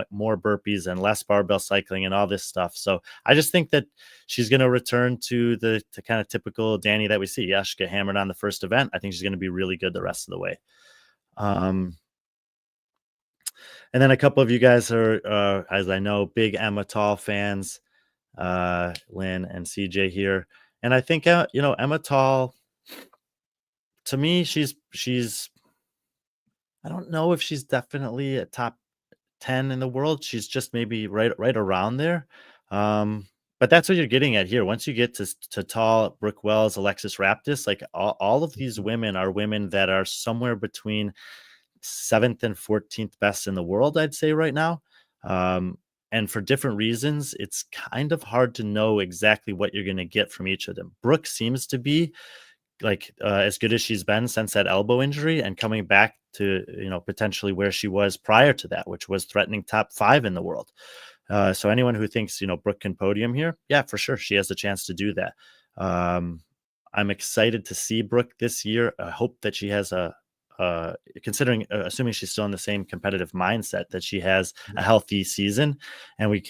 more burpees and less barbell cycling and all this stuff. So I just think that she's going to return to the kind of typical Danny that we see. Yeah, she got hammered on the first event. I think she's going to be really good the rest of the way. And then a couple of you guys are, as I know, big Emma Tall fans, Lynn and CJ here. And I think, Emma Tall, to me, she's I don't know if she's definitely a top 10 in the world. She's just maybe right around there. But that's what you're getting at here. Once you get to Tall, Brooke Wells, Alexis Raptis, like all of these women are women that are somewhere between 7th and 14th best in the world, I'd say right now. And for different reasons, it's kind of hard to know exactly what you're going to get from each of them. Brooke seems to be like as good as she's been since that elbow injury, and coming back to potentially where she was prior to that, which was threatening top 5 in the world. So anyone who thinks Brooke can podium here, yeah, for sure she has the chance to do that. I'm excited to see Brooke this year. I hope that she has assuming she's still in the same competitive mindset, that she has a healthy season, and we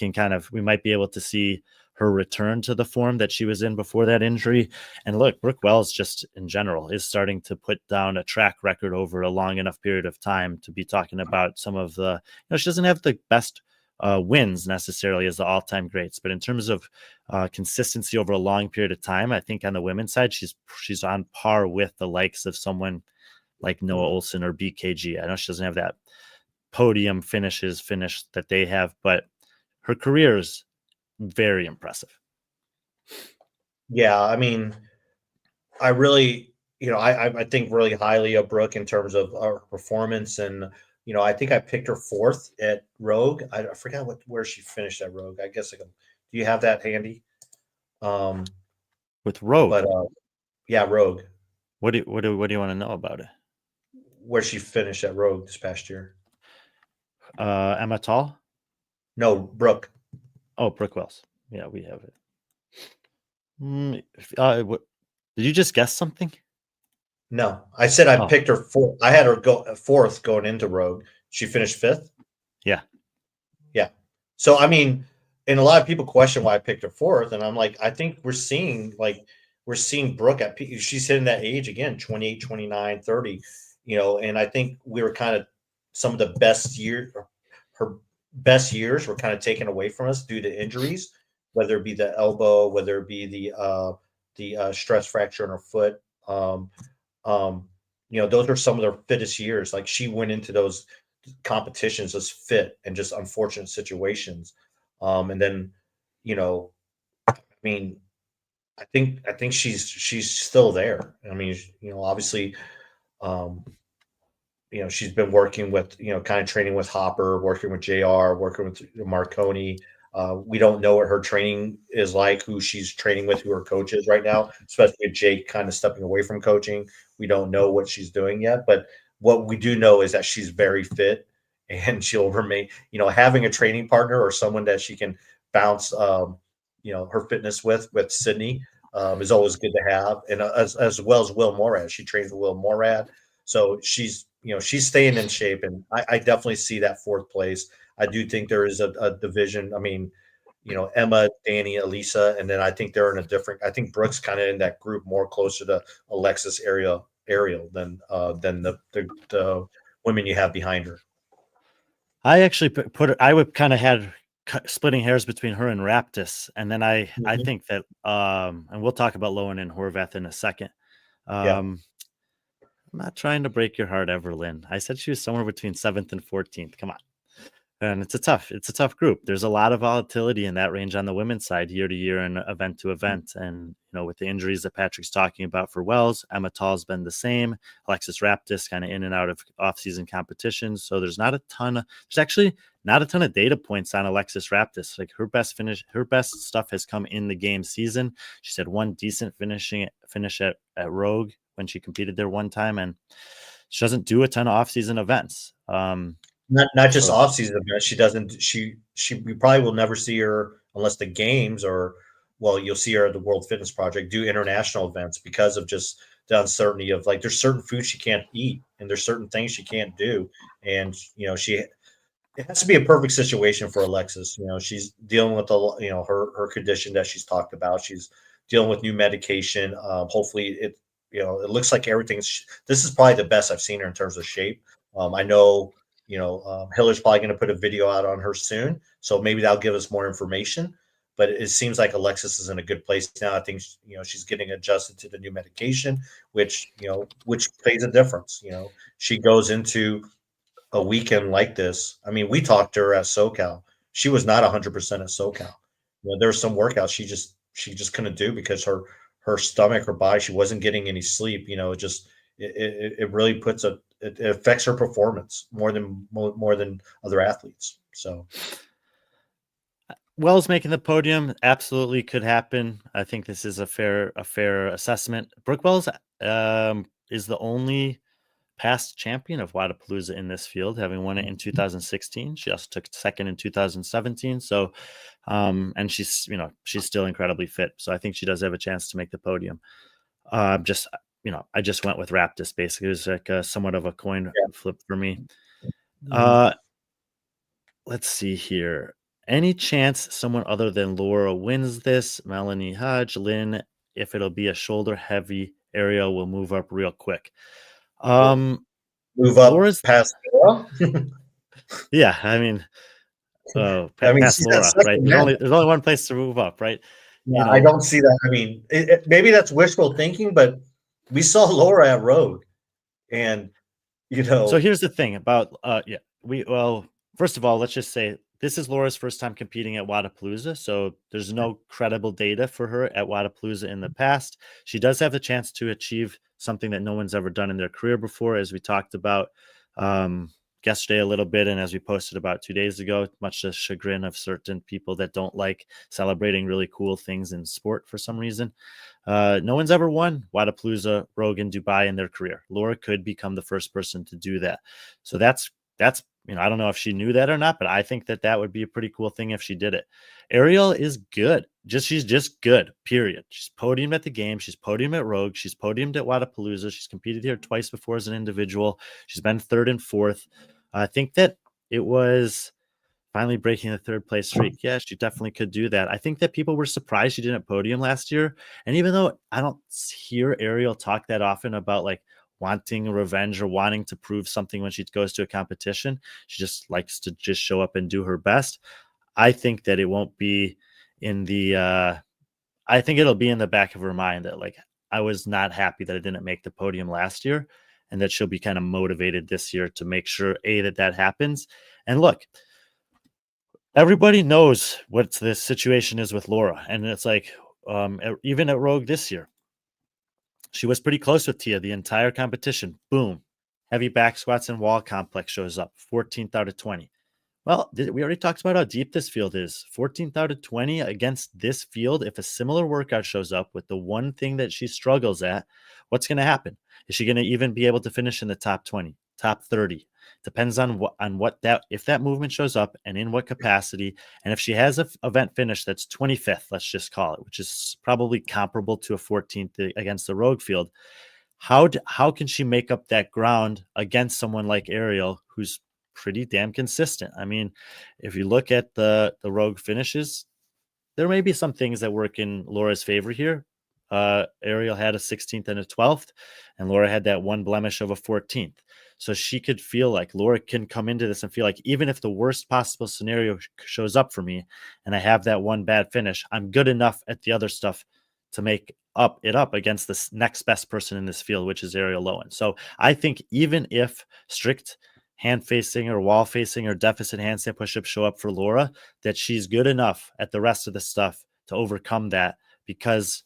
might be able to see her return to the form that she was in before that injury. And look, Brooke Wells just in general is starting to put down a track record over a long enough period of time to be talking about some of the, she doesn't have the best wins necessarily as the all-time greats, but in terms of consistency over a long period of time, I think on the women's side, she's on par with the likes of someone like Noah Olson or BKG. I know she doesn't have that podium finish that they have, but her career is very impressive. Yeah, I mean, I really, I think really highly of Brooke in terms of her performance, and I think I picked her 4th at Rogue. I forgot where she finished at Rogue. I guess do you have that handy? With Rogue, but yeah, Rogue. What do you want to know about it? Where she finished at Rogue this past year? Emma Tall? No, Brooke. Oh, Brooke Wells. Yeah, we have it. What, did you just guess something? No, I said I picked her 4th. I had her go 4th going into Rogue. She finished 5th. Yeah. So I mean, and a lot of people question why I picked her 4th, and I'm like, I think we're seeing Brooke at she's hitting that age again, 28, 29, 30. And I think we were kind of some of the best years. Her best years were kind of taken away from us due to injuries, whether it be the elbow, whether it be the stress fracture in her foot. Those are some of their fittest years. Like she went into those competitions as fit and just unfortunate situations. And then, I mean, I think she's still there. I mean, obviously, she's been working with, kind of training with Hopper, working with JR, working with Marconi. We don't know what her training is like, who she's training with, who her coach is right now, especially with Jake kind of stepping away from coaching. We don't know what she's doing yet, but what we do know is that she's very fit, and she'll remain, having a training partner or someone that she can bounce, her fitness with Sydney is always good to have. And as well as Will Morad, she trains with Will Morad. So she's staying in shape, and I definitely see that 4th place. I do think there is a division. I mean, Emma, Danny, Elisa, and then I think they're in a different. I think Brooke's kind of in that group more closer to Alexis Ariel than the women you have behind her. I actually I would kind of had splitting hairs between her and Raptis, and then I think that and we'll talk about Lowen and Horvath in a second. I'm not trying to break your heart, Everlyn. I said she was somewhere between 7th and 14th. Come on. And it's a tough group. There's a lot of volatility in that range on the women's side year to year and event to event. And, with the injuries that Patrick's talking about for Wells, Emma Tall's been the same. Alexis Raptis kind of in and out of off-season competitions. So there's actually not a ton of data points on Alexis Raptis. Like her best stuff has come in the game season. She's had one decent finish at Rogue when she competed there one time, and she doesn't do a ton of off-season events. Not just off season events. She doesn't. We probably will never see her unless the games you'll see her at the World Fitness Project do international events because of just the uncertainty of like there's certain foods she can't eat and there's certain things she can't do, and it has to be a perfect situation for Alexis. She's dealing with her condition that she's talked about. She's dealing with new medication. Hopefully, it looks like everything's. This is probably the best I've seen her in terms of shape. I know. Hiller's probably going to put a video out on her soon, so maybe that'll give us more information. But it seems like Alexis is in a good place now. I think she's getting adjusted to the new medication, which plays a difference. She goes into a weekend like this. I mean, we talked to her at SoCal. She was not 100% at SoCal. There were some workouts she just couldn't do because her stomach, her body, she wasn't getting any sleep. It really it affects her performance more than other athletes. So Wells making the podium absolutely could happen. I think this is a fair assessment. Brooke Wells is the only past champion of Wodapalooza in this field, having won it in 2016. She also took second in 2017. So, and she's still incredibly fit. So I think she does have a chance to make the podium. I just went with Raptis. Basically, it was like somewhat of a coin flip for me. Let's see here. Any chance someone other than Laura wins this? Melanie Hodge, Lynn, if it'll be a shoulder heavy area, will move up real quick. Move up Laura's past Laura. Yeah, I mean, past Laura, right? There's only one place to move up, right? Yeah, I don't see that. I mean, maybe that's wishful thinking, but we saw Laura at Rogue, and So here's the thing about first of all, let's just say this is Laura's first time competing at Wodapalooza, so there's no credible data for her at Wodapalooza in the past. She does have the chance to achieve something that no one's ever done in their career before, as we talked about yesterday a little bit, and as we posted about 2 days ago, much to the chagrin of certain people that don't like celebrating really cool things in sport for some reason. No one's ever won Wodapalooza, Rogue, and Dubai in their career. Laura could become the first person to do that. So that's I don't know if she knew that or not, but I think that would be a pretty cool thing if she did it. Ariel is good. She's just good, period. She's podiumed at the game. She's podiumed at Rogue. She's podiumed at Wodapalooza. She's competed here twice before as an individual. She's been third and fourth. I think that it was finally breaking the third place streak. Yeah, she definitely could do that. I think that people were surprised she didn't podium last year. And even though I don't hear Ariel talk that often about like wanting revenge or wanting to prove something when she goes to a competition, she just likes to just show up and do her best. I think that it won't be in the I think it'll be in the back of her mind that like I was not happy that I didn't make the podium last year, and that she'll be kind of motivated this year to make sure that happens. And look, everybody knows what the situation is with Laura, and it's like even at Rogue this year, she was pretty close with Tia the entire competition. Boom, heavy back squats and wall complex shows up, 14th out of 20. Well, we already talked about how deep this field is. 14th out of 20 against this field. If a similar workout shows up with the one thing that she struggles at, what's going to happen? Is she going to even be able to finish in the top 20, top 30? Depends on if that movement shows up and in what capacity. And if she has an event finish that's 25th, let's just call it, which is probably comparable to a 14th against the Rogue field. How can she make up that ground against someone like Ariel, who's pretty damn consistent? I mean, if you look at the Rogue finishes, there may be some things that work in Laura's favor here. Ariel had a 16th and a 12th, and Laura had that one blemish of a 14th. So she could feel like Laura can come into this and feel like even if the worst possible scenario shows up for me and I have that one bad finish, I'm good enough at the other stuff to make up against this next best person in this field, which is Ariel Lowen. So I think even if strict hand facing or wall facing or deficit handstand push-ups show up for Laura, that she's good enough at the rest of the stuff to overcome that, because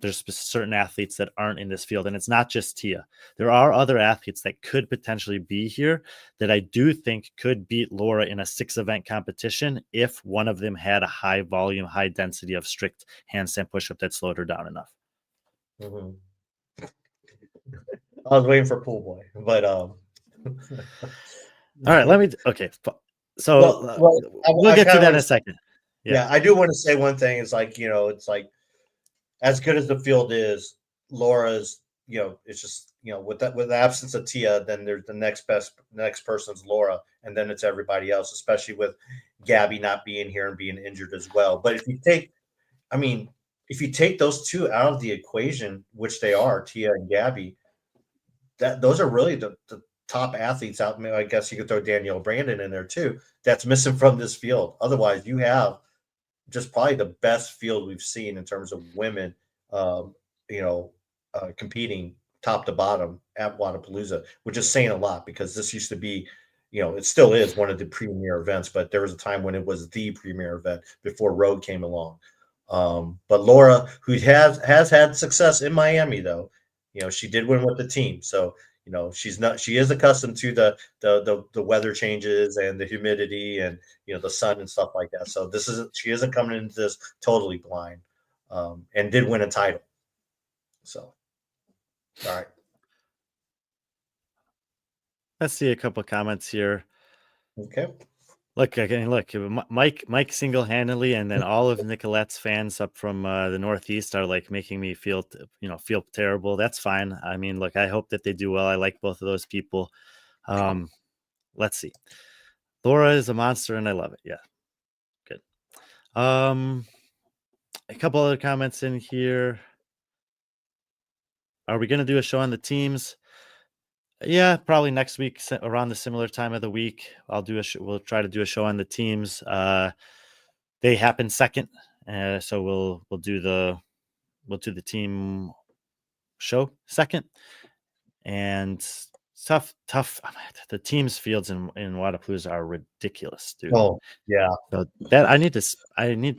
there's certain athletes that aren't in this field. And it's not just Tia. There are other athletes that could potentially be here that I do think could beat Laura in a 6-event competition if one of them had a high volume, high density of strict handstand push-up that slowed her down enough. Mm-hmm. I was waiting for Pool Boy, but all right, okay. So we'll get to that in a second. Yeah, I do want to say one thing. It's like, it's like, as good as the field is, Laura's, it's just, with the absence of Tia, then there's the next person's Laura, and then it's everybody else, especially with Gabby not being here and being injured as well. But if you take those two out of the equation, which they are, Tia and Gabby, those are really the top athletes out. I guess you could throw Danielle Brandon in there too. That's missing from this field. Otherwise, you have just probably the best field we've seen in terms of women, competing top to bottom at Wodapalooza, which is saying a lot, because this used to be, it still is one of the premier events, but there was a time when it was the premier event before Road came along. But Laura, who has had success in Miami, though, she did win with the team. So, she is accustomed to the weather changes and the humidity and, the sun and stuff like that. So she isn't coming into this totally blind, and did win a title. So, all right. Let's see a couple of comments here. Okay. Look, Mike single-handedly, and then all of Nicolette's fans up from the Northeast are like making me feel terrible. That's fine. I mean, look, I hope that they do well. I like both of those people. Let's see. Laura is a monster, and I love it. Yeah, good. A couple other comments in here. Are we going to do a show on the teams? Yeah, probably next week around the similar time of the week. We'll try to do a show on the teams. They happen second, so we'll do the team show second. And tough. The teams fields in Wodapalooza are ridiculous, dude. Oh yeah. So that I need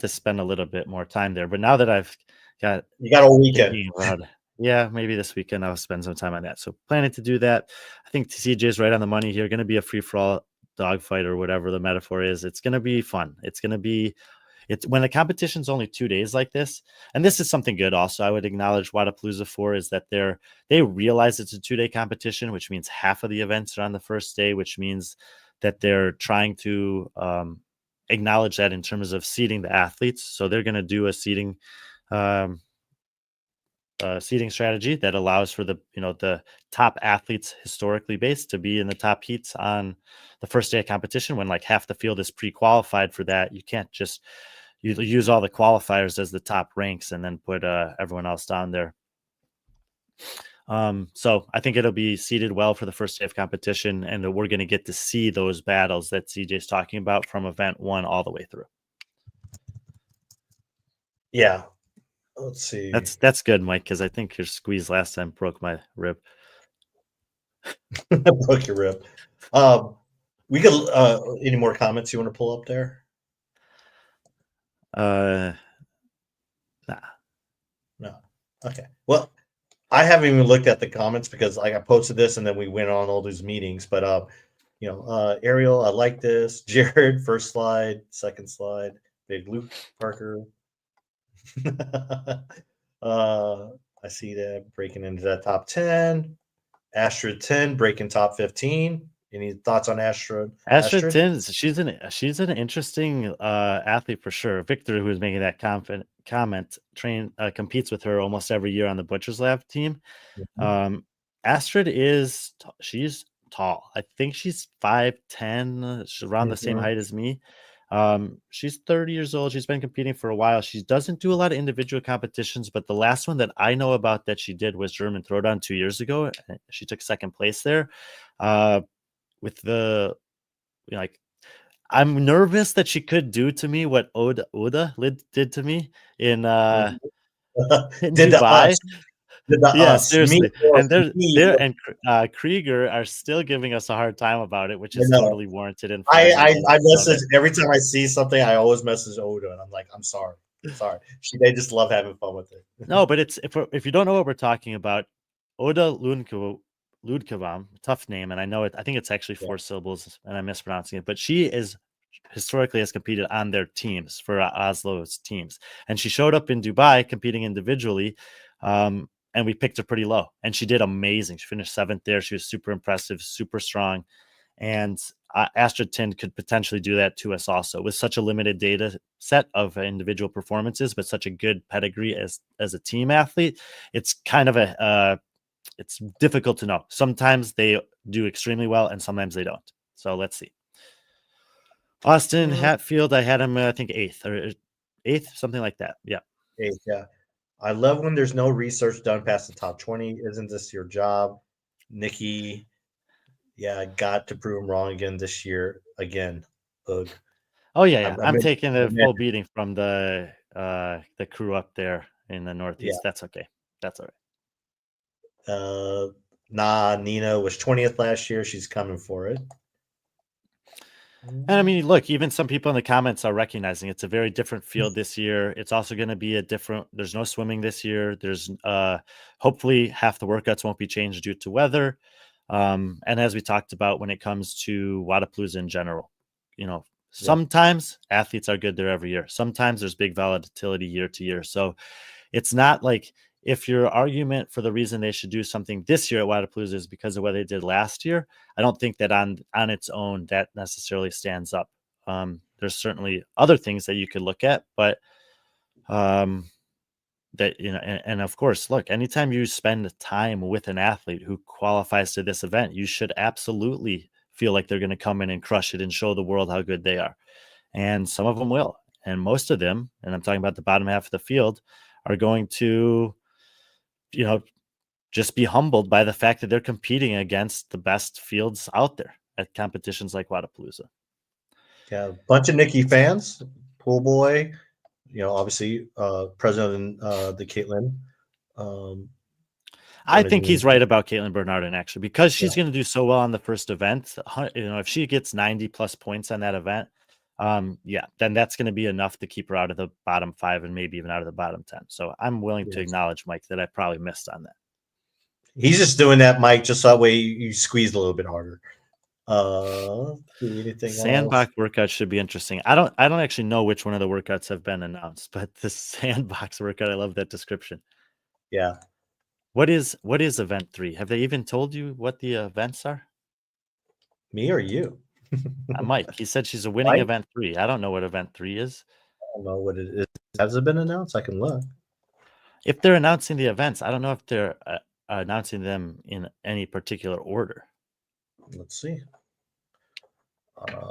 to spend a little bit more time there. But now that I've got a weekend. Yeah, maybe this weekend I'll spend some time on that. So planning to do that. I think CJ's right on the money here. Going to be a free-for-all dogfight or whatever the metaphor is. It's going to be fun. It's when the competition's only 2 days like this, and this is something good also I would acknowledge Wodapalooza for, is that they realize it's a 2-day competition, which means half of the events are on the first day, which means that they're trying to acknowledge that in terms of seeding the athletes. So they're going to do a seeding strategy that allows for the top athletes historically based to be in the top heats on the first day of competition, when like half the field is pre-qualified for that. You can't just use all the qualifiers as the top ranks and then put everyone else down there. So I think it'll be seeded well for the first day of competition, and we're going to get to see those battles that CJ's talking about from event 1 all the way through. Yeah. Let's see. That's good, Mike, because I think your squeeze last time broke my rib. Broke your rib. We could any more comments you want to pull up there? Nah. No. Okay. Well, I haven't even looked at the comments because I posted this and then we went on all these meetings. But Ariel, I like this. Jared, first slide, second slide. Big Luke Parker. I see that breaking into that top 10. Astrid 10 breaking top 15. Any thoughts on Astrid? Astrid 10, she's an interesting athlete for sure. Victor, who is making that comment, competes with her almost every year on the Butcher's Lab team. Mm-hmm. Astrid she's tall. I think she's 5'10", she's around the same height as me. She's 30 years old. She's been competing for a while. She doesn't do a lot of individual competitions, but the last one that I know about that she did was German Throwdown 2 years ago. She took second place there. With I'm nervous that she could do to me what Oda did to me in Dubai. Yeah, Me seriously. or And they're me, they're and Krieger are still giving us a hard time about it, which I is know. totally warranted and I, fine. I We'll I know message that. every time I see something. I always message Oda, and I'm like, I'm sorry, they just love having fun with it. No, but it's if you don't know what we're talking about, Oda Ludkevam, tough name, and I know it. I think it's actually Yeah, 4 syllables, and I'm mispronouncing it. But she is historically has competed on their teams for Oslo's teams, and she showed up in Dubai competing individually, and we picked her pretty low, and she did amazing. She finished 7th there. She was super impressive, super strong, and Astrid Tind could potentially do that to us also with such a limited data set of individual performances, but such a good pedigree as a team athlete. It's kind of it's difficult to know. Sometimes they do extremely well, and sometimes they don't. So let's see. Austin Hatfield, I had him, I think 8th, something like that. Yeah. yeah. I love when there's no research done past the top 20. Isn't this your job, Nikki? Yeah, I got to prove him wrong again this year. Again, ugh. Oh yeah. I I'm mean, taking a man, full beating from the crew up there in the yeah. Northeast. That's okay. That's all right. Nina was 20th last year. She's coming for it. And I mean, look, even some people in the comments are recognizing it's a very different field this year. It's also going to be there's no swimming this year. There's hopefully half the workouts won't be changed due to weather. And as we talked about when it comes to Wodapalooza in general, sometimes athletes are good there every year. Sometimes there's big volatility year to year. So it's not like if your argument for the reason they should do something this year at Wodapalooza is because of what they did last year, I don't think that on its own that necessarily stands up. There's certainly other things that you could look at, but that and of course, look, anytime you spend time with an athlete who qualifies to this event, you should absolutely feel like they're going to come in and crush it and show the world how good they are. And some of them will, and most of them, and I'm talking about the bottom half of the field, are going to just be humbled by the fact that they're competing against the best fields out there at competitions like Wodapalooza. Yeah, a bunch of Nikki fans, pool boy, obviously president of the Caitlin. I think he's right about Caitlin Bernardin, actually, because she's Yeah. going to do so well on the first event. If she gets 90 plus points on that event, then that's going to be enough to keep her out of the bottom 5 and maybe even out of the bottom 10. So I'm willing to acknowledge, Mike, that I probably missed on that. He's just doing that, Mike, just so that way you squeeze a little bit harder. Anything Sandbox else? workout should be interesting. I don't actually know which one of the workouts have been announced, but the sandbox workout, I love that description. Yeah. What is event 3? Have they even told you what the events are? Me or you? Mike, he said she's a winning Mike? event 3. I don't know what event 3 is. I don't know what it is. Has it been announced? I can look. If they're announcing the events, I don't know if they're announcing them in any particular order. Let's see.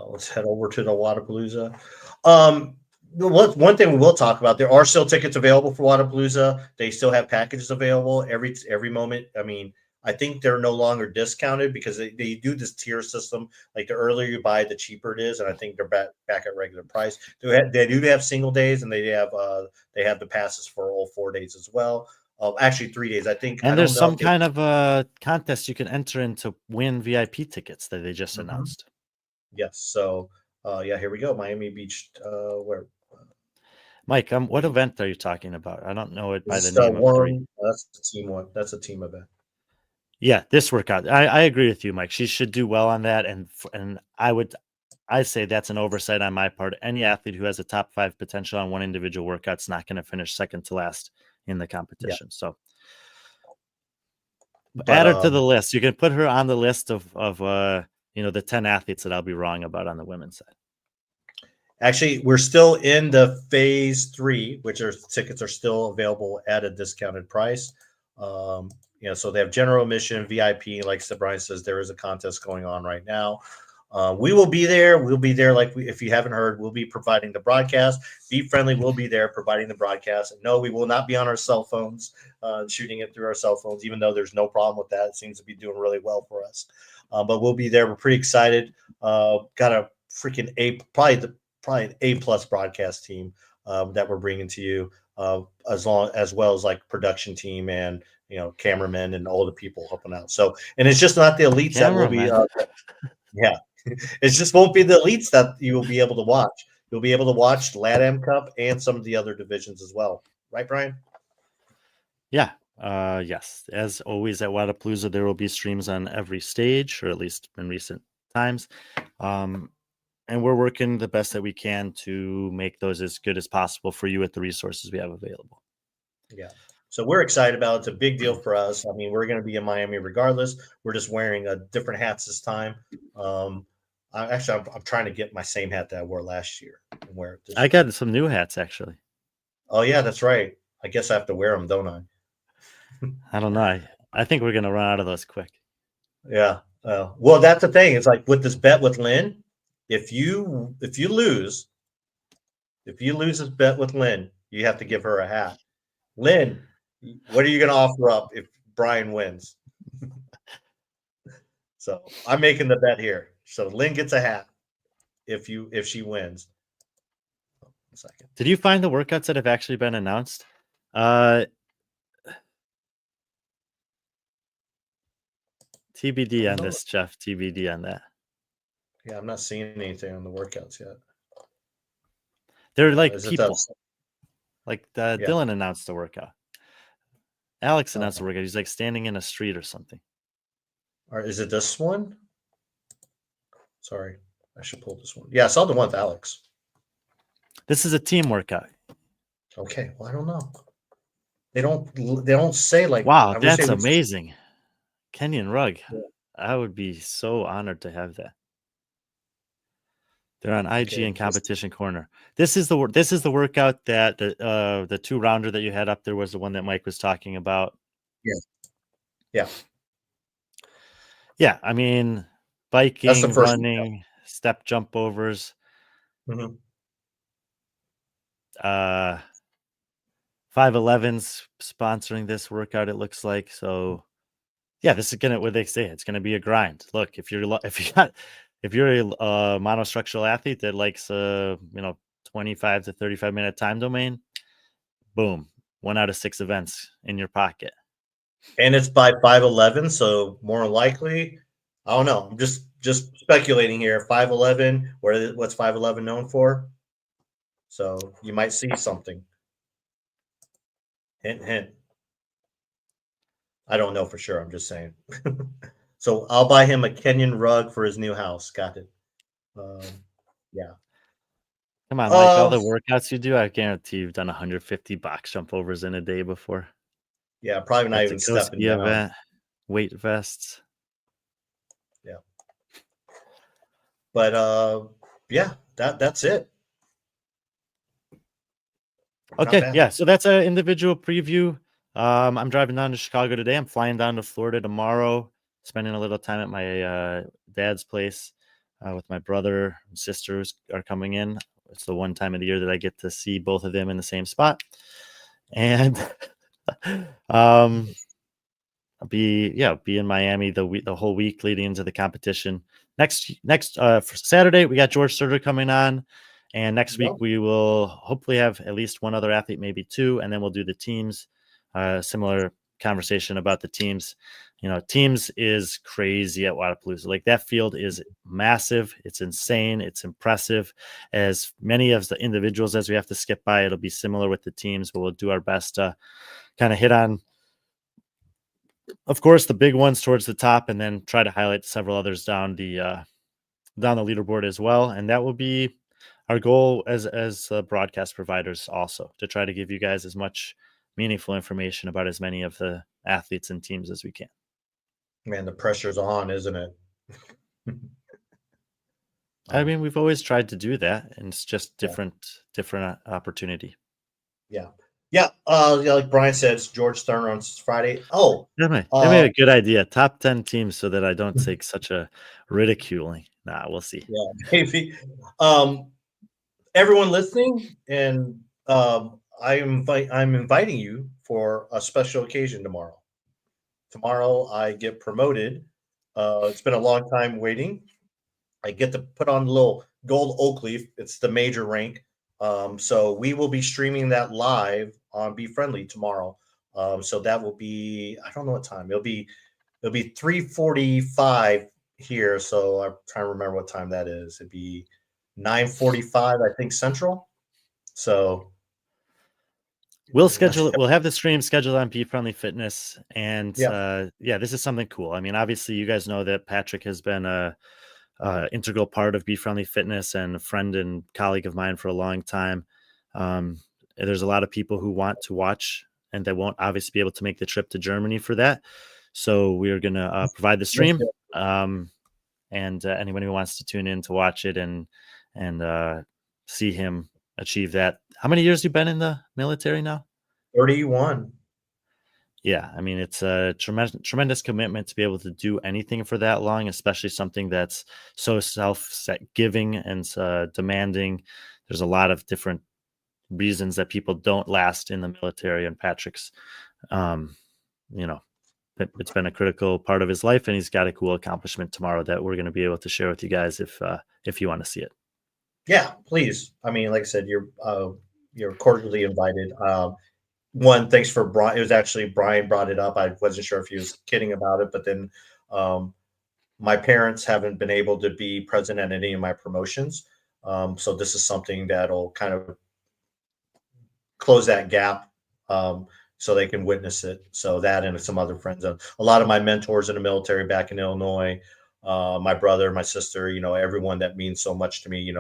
Let's head over to the Wodapalooza. One thing we will talk about, there are still tickets available for Wodapalooza. They still have packages available every moment. I mean, I think they're no longer discounted because they do this tier system. Like the earlier you buy, the cheaper it is, and I think they're back at regular price. They do have single days, and they have the passes for all 4 days as well. Actually, 3 days. I think. And I there's don't know some kind of a contest you can enter in to win VIP tickets that they just announced. Yes. So, here we go. Miami Beach. Where? Mike, what event are you talking about? I don't know it by the This name of 3. That's the team one. That's a team event. Yeah, this workout. I agree with you, Mike. She should do well on that, and I say that's an oversight on my part. Any athlete who has a top 5 potential on one individual workout's not going to finish second to last in the competition. Yeah. So add her to the list. You can put her on the list of the 10 athletes that I'll be wrong about on the women's side. Actually, we're still in the phase 3, which tickets are still available at a discounted price. So they have general admission, VIP. Like Brian says, there is a contest going on right now. We will be there. We'll be there. If you haven't heard, we'll be providing the broadcast. B.Friendly will be there providing the broadcast. And no, we will not be on our cell phones, shooting it through our cell phones, even though there's no problem with that. It seems to be doing really well for us. But we'll be there. We're pretty excited. Got a freaking probably an A+ broadcast team that we're bringing to you, as well as like production team and cameramen and all the people helping out. So, and it's just not the elites that will be, Cameraman. yeah, it just won't be the elites that you will be able to watch. You'll be able to watch LATAM Cup and some of the other divisions as well. Right, Brian? Yeah. Yes. As always at Wodapalooza, there will be streams on every stage, or at least in recent times. And we're working the best that we can to make those as good as possible for you with the resources we have available. Yeah. So we're excited about it. It's a big deal for us. I mean, we're going to be in Miami regardless. We're just wearing different hats this time. I'm trying to get my same hat that I wore last year and wear it this I year. got some new hats, actually. Oh, yeah, that's right. I guess I have to wear them, don't I? I don't know. I think we're going to run out of those quick. Yeah. Well, that's the thing. It's like with this bet with Lynn, if you lose this bet with Lynn, you have to give her a hat. Lynn, what are you going to offer up if Brian wins? So I'm making the bet here. So Lynn gets a hat if she wins. One second. Did you find the workouts that have actually been announced? TBD on this, Jeff. TBD on that. Yeah, I'm not seeing anything on the workouts yet. They're like people. Like Yeah. Dylan announced the workout. Alex announced the workout. He's like standing in a street or something. Or is it this one? Sorry, I should pull this one. Yeah, I saw the one with Alex. This is a team workout. Okay, well, I don't know. They don't say like. Wow, that's amazing. Kenyan rug. Yeah. I would be so honored to have that. They're on IG and Competition Corner. This is the workout that the 2-rounder that you had up there was the one that Mike was talking about. Yeah. I mean, biking, running, step jump overs. Mm-hmm. 511's sponsoring this workout, it looks like. So yeah, this is what they say, it's gonna be a grind. Look, if you're a monostructural athlete that likes 25 to 35 minute time domain, boom, 1 out of 6 events in your pocket. And it's by 511, so more likely, I don't know. I'm just speculating here. 511, what's 511 known for? So you might see something. Hint, hint. I don't know for sure. I'm just saying. So I'll buy him a Kenyan rug for his new house. Got it. Yeah. Come on, Mike. All the workouts you do, I guarantee you've done 150 box jump overs in a day before. Yeah, probably not even stepping down. Event, weight vests. Yeah. But yeah, that's it. Okay, yeah. So that's an individual preview. I'm driving down to Chicago today. I'm flying down to Florida tomorrow, spending a little time at my dad's place with my brother and sisters are coming in. It's the one time of the year that I get to see both of them in the same spot. And I'll be in Miami the whole week leading into the competition. Next for Saturday, we got George Surter coming on. And next week, we will hopefully have at least one other athlete, maybe 2, and then we'll do the teams. Similar conversation about the teams. Teams is crazy at Wodapalooza. Like, that field is massive. It's insane. It's impressive. As many of the individuals as we have to skip by, it'll be similar with the teams, but we'll do our best to kind of hit on, of course, the big ones towards the top, and then try to highlight several others down the leaderboard as well. And that will be our goal as broadcast providers, also to try to give you guys as much meaningful information about as many of the athletes and teams as we can. Man, the pressure's on, isn't it? I mean, we've always tried to do that, and it's just different opportunity. Yeah. Like Brian said, it's George Turner on Friday. Oh, that may be a good idea. Top 10 teams, so that I don't take such a ridiculing. Nah, we'll see. Yeah, maybe. Everyone listening, and I'm inviting you for a special occasion tomorrow. Tomorrow I get promoted. It's been a long time waiting. I get to put on the little gold oak leaf. It's the major rank. So we will be streaming that live on B.Friendly tomorrow So that will be, I don't know what time. It'll be 3:45 here. So I'm trying to remember what time that is. It'd be 9:45, I think, Central. So We'll schedule it. We'll have the stream scheduled on B.Friendly Fitness, and yeah, yeah, this is something cool. I mean, obviously, you guys know that Patrick has been a integral part of B.Friendly Fitness and a friend and colleague of mine for a long time. There's a lot of people who want to watch, and they won't obviously be able to make the trip to Germany for that. So we are going to provide the stream, and anyone who wants to tune in to watch it and see him achieve that. How many years you been in the military now? 31. Yeah, I mean, it's a tremendous commitment to be able to do anything for that long, especially something that's so self-giving and demanding. There's a lot of different reasons that people don't last in the military, and Patrick's, um, you know, it's been a critical part of his life, and he's got a cool accomplishment tomorrow that we're going to be able to share with you guys if you want to see it. Yeah, please. I mean, like I said, you're cordially invited. One, thanks for Brian. It was actually Brian brought it up. I wasn't sure if he was kidding about it, but then um, my parents haven't been able to be present at any of my promotions. So this is something that'll kind of close that gap, so they can witness it. So that and some other friends, a lot of my mentors in the military back in Illinois, my brother, my sister, everyone that means so much to me.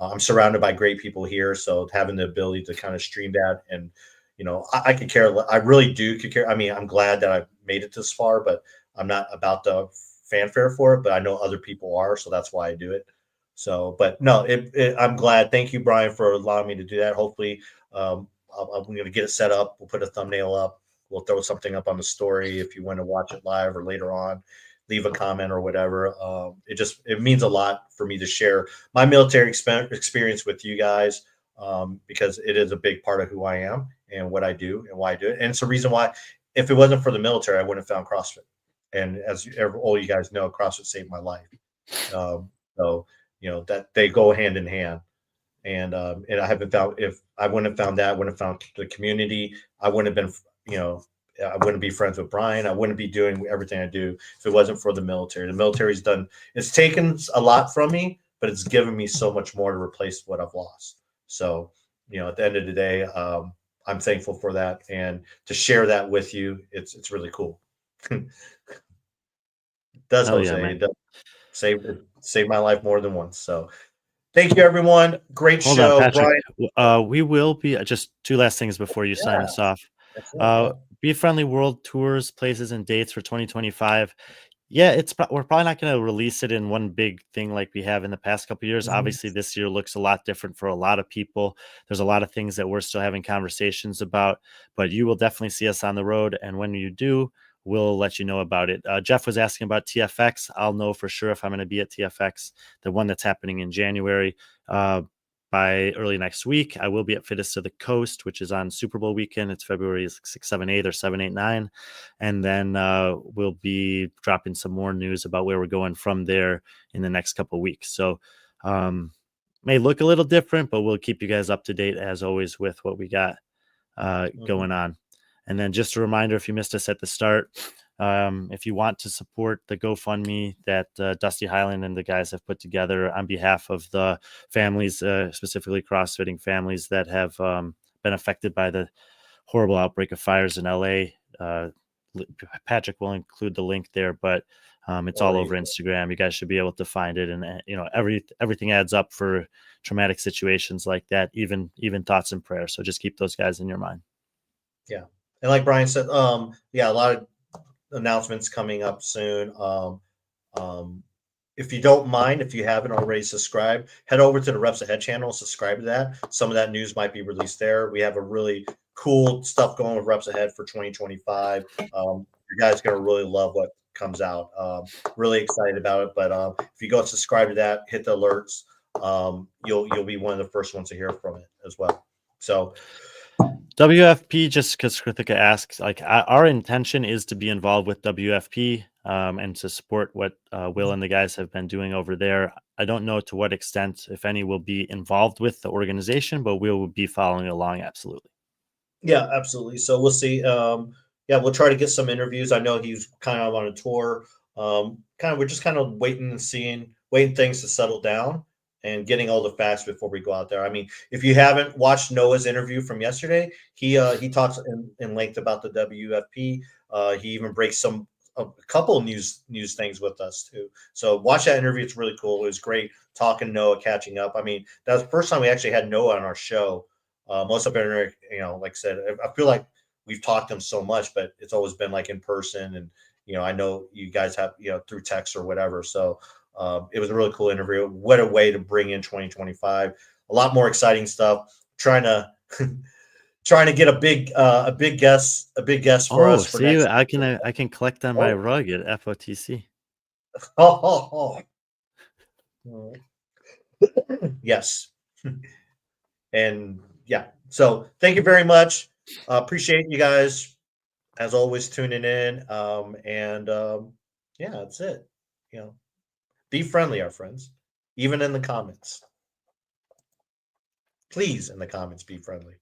I'm surrounded by great people here, so having the ability to kind of stream that and I could care. I really do could care. I mean, I'm glad that I made it this far, but I'm not about the fanfare for it. But I know other people are, so that's why I do it. So, but no, I'm glad. Thank you, Brian, for allowing me to do that. Hopefully, I'm going to get it set up. We'll put a thumbnail up. We'll throw something up on the story if you want to watch it live or later on. Leave a comment or whatever. It means a lot for me to share my military experience with you guys, because it is a big part of who I am and what I do and why I do it. And it's a reason why, if it wasn't for the military, I wouldn't have found CrossFit. And as all you guys know, CrossFit saved my life. So that they go hand in hand. And I haven't found, if I wouldn't have found that, I wouldn't have found the community. I wouldn't have been, I wouldn't be friends with Brian. I wouldn't be doing everything I do if it wasn't for the military. The military's done, it's taken a lot from me, but it's given me so much more to replace what I've lost. So, at the end of the day, I'm thankful for that. And to share that with you, it's really cool. It does, Oh, Jose. yeah, man. It does save my life more than once. So thank you, everyone. Great Hold show, on, Patrick. Brian. We will be just two last things before you sign us off. B.Friendly World Tours, places, and dates for 2025. Yeah, we're probably not going to release it in one big thing like we have in the past couple of years. Mhm. Obviously, this year looks a lot different for a lot of people. There's a lot of things that we're still having conversations about, but you will definitely see us on the road. And when you do, we'll let you know about it. Jeff was asking about TFX. I'll know for sure if I'm going to be at TFX, the one that's happening in January. By early next week, I will be at Fittest to the Coast, which is on Super Bowl weekend. It's February 6, 7, 8 or 7, 8, 9. And then we'll be dropping some more news about where we're going from there in the next couple of weeks. So may look a little different, but we'll keep you guys up to date as always with what we got going on. And then just a reminder, if you missed us at the start, if you want to support the GoFundMe that Dusty Highland and the guys have put together on behalf of the families, specifically CrossFitting families that have been affected by the horrible outbreak of fires in LA, Patrick will include the link there, but it's all over Instagram. You guys should be able to find it. And everything adds up for traumatic situations like that, even thoughts and prayers. So just keep those guys in your mind. Yeah. And like Brian said, a lot of announcements coming up soon. If you don't mind, if you haven't already subscribed, head over to the Reps Ahead channel, subscribe to that. Some of that news might be released there. We have a really cool stuff going with Reps Ahead for 2025. You guys are going to really love what comes out. Really excited about it. But if you go and subscribe to that, hit the alerts, you'll be one of the first ones to hear from it as well. So WFP, just because Krithika asks, our intention is to be involved with WFP and to support what Will and the guys have been doing over there. I don't know to what extent, if any, will be involved with the organization, but we will be following along. Absolutely. Yeah, absolutely. So we'll see. Yeah, we'll try to get some interviews. I know he's kind of on a tour. We're just kind of waiting and seeing, waiting things to settle down and getting all the facts before we go out there. I mean, if you haven't watched Noah's interview from yesterday, he talks in length about the WFP. He even breaks a couple news things with us too. So watch that interview. It's really cool. It was great talking to Noah, catching up. I mean, that was the first time we actually had Noah on our show. Most of it, like I said, I feel like we've talked to him so much, but it's always been like in person. And, I know you guys have, through text or whatever. So it was a really cool interview. What a way to bring in 2025. A lot more exciting stuff. Trying to, trying to get a big guest for Oh, us for see, next I week. can I can collect on my Oh, rug at FOTC. oh, oh. Yes. And yeah, so thank you very much. Appreciate you guys as always tuning in. And yeah, that's it. Be friendly, our friends, even in the comments. Please, in the comments, be friendly.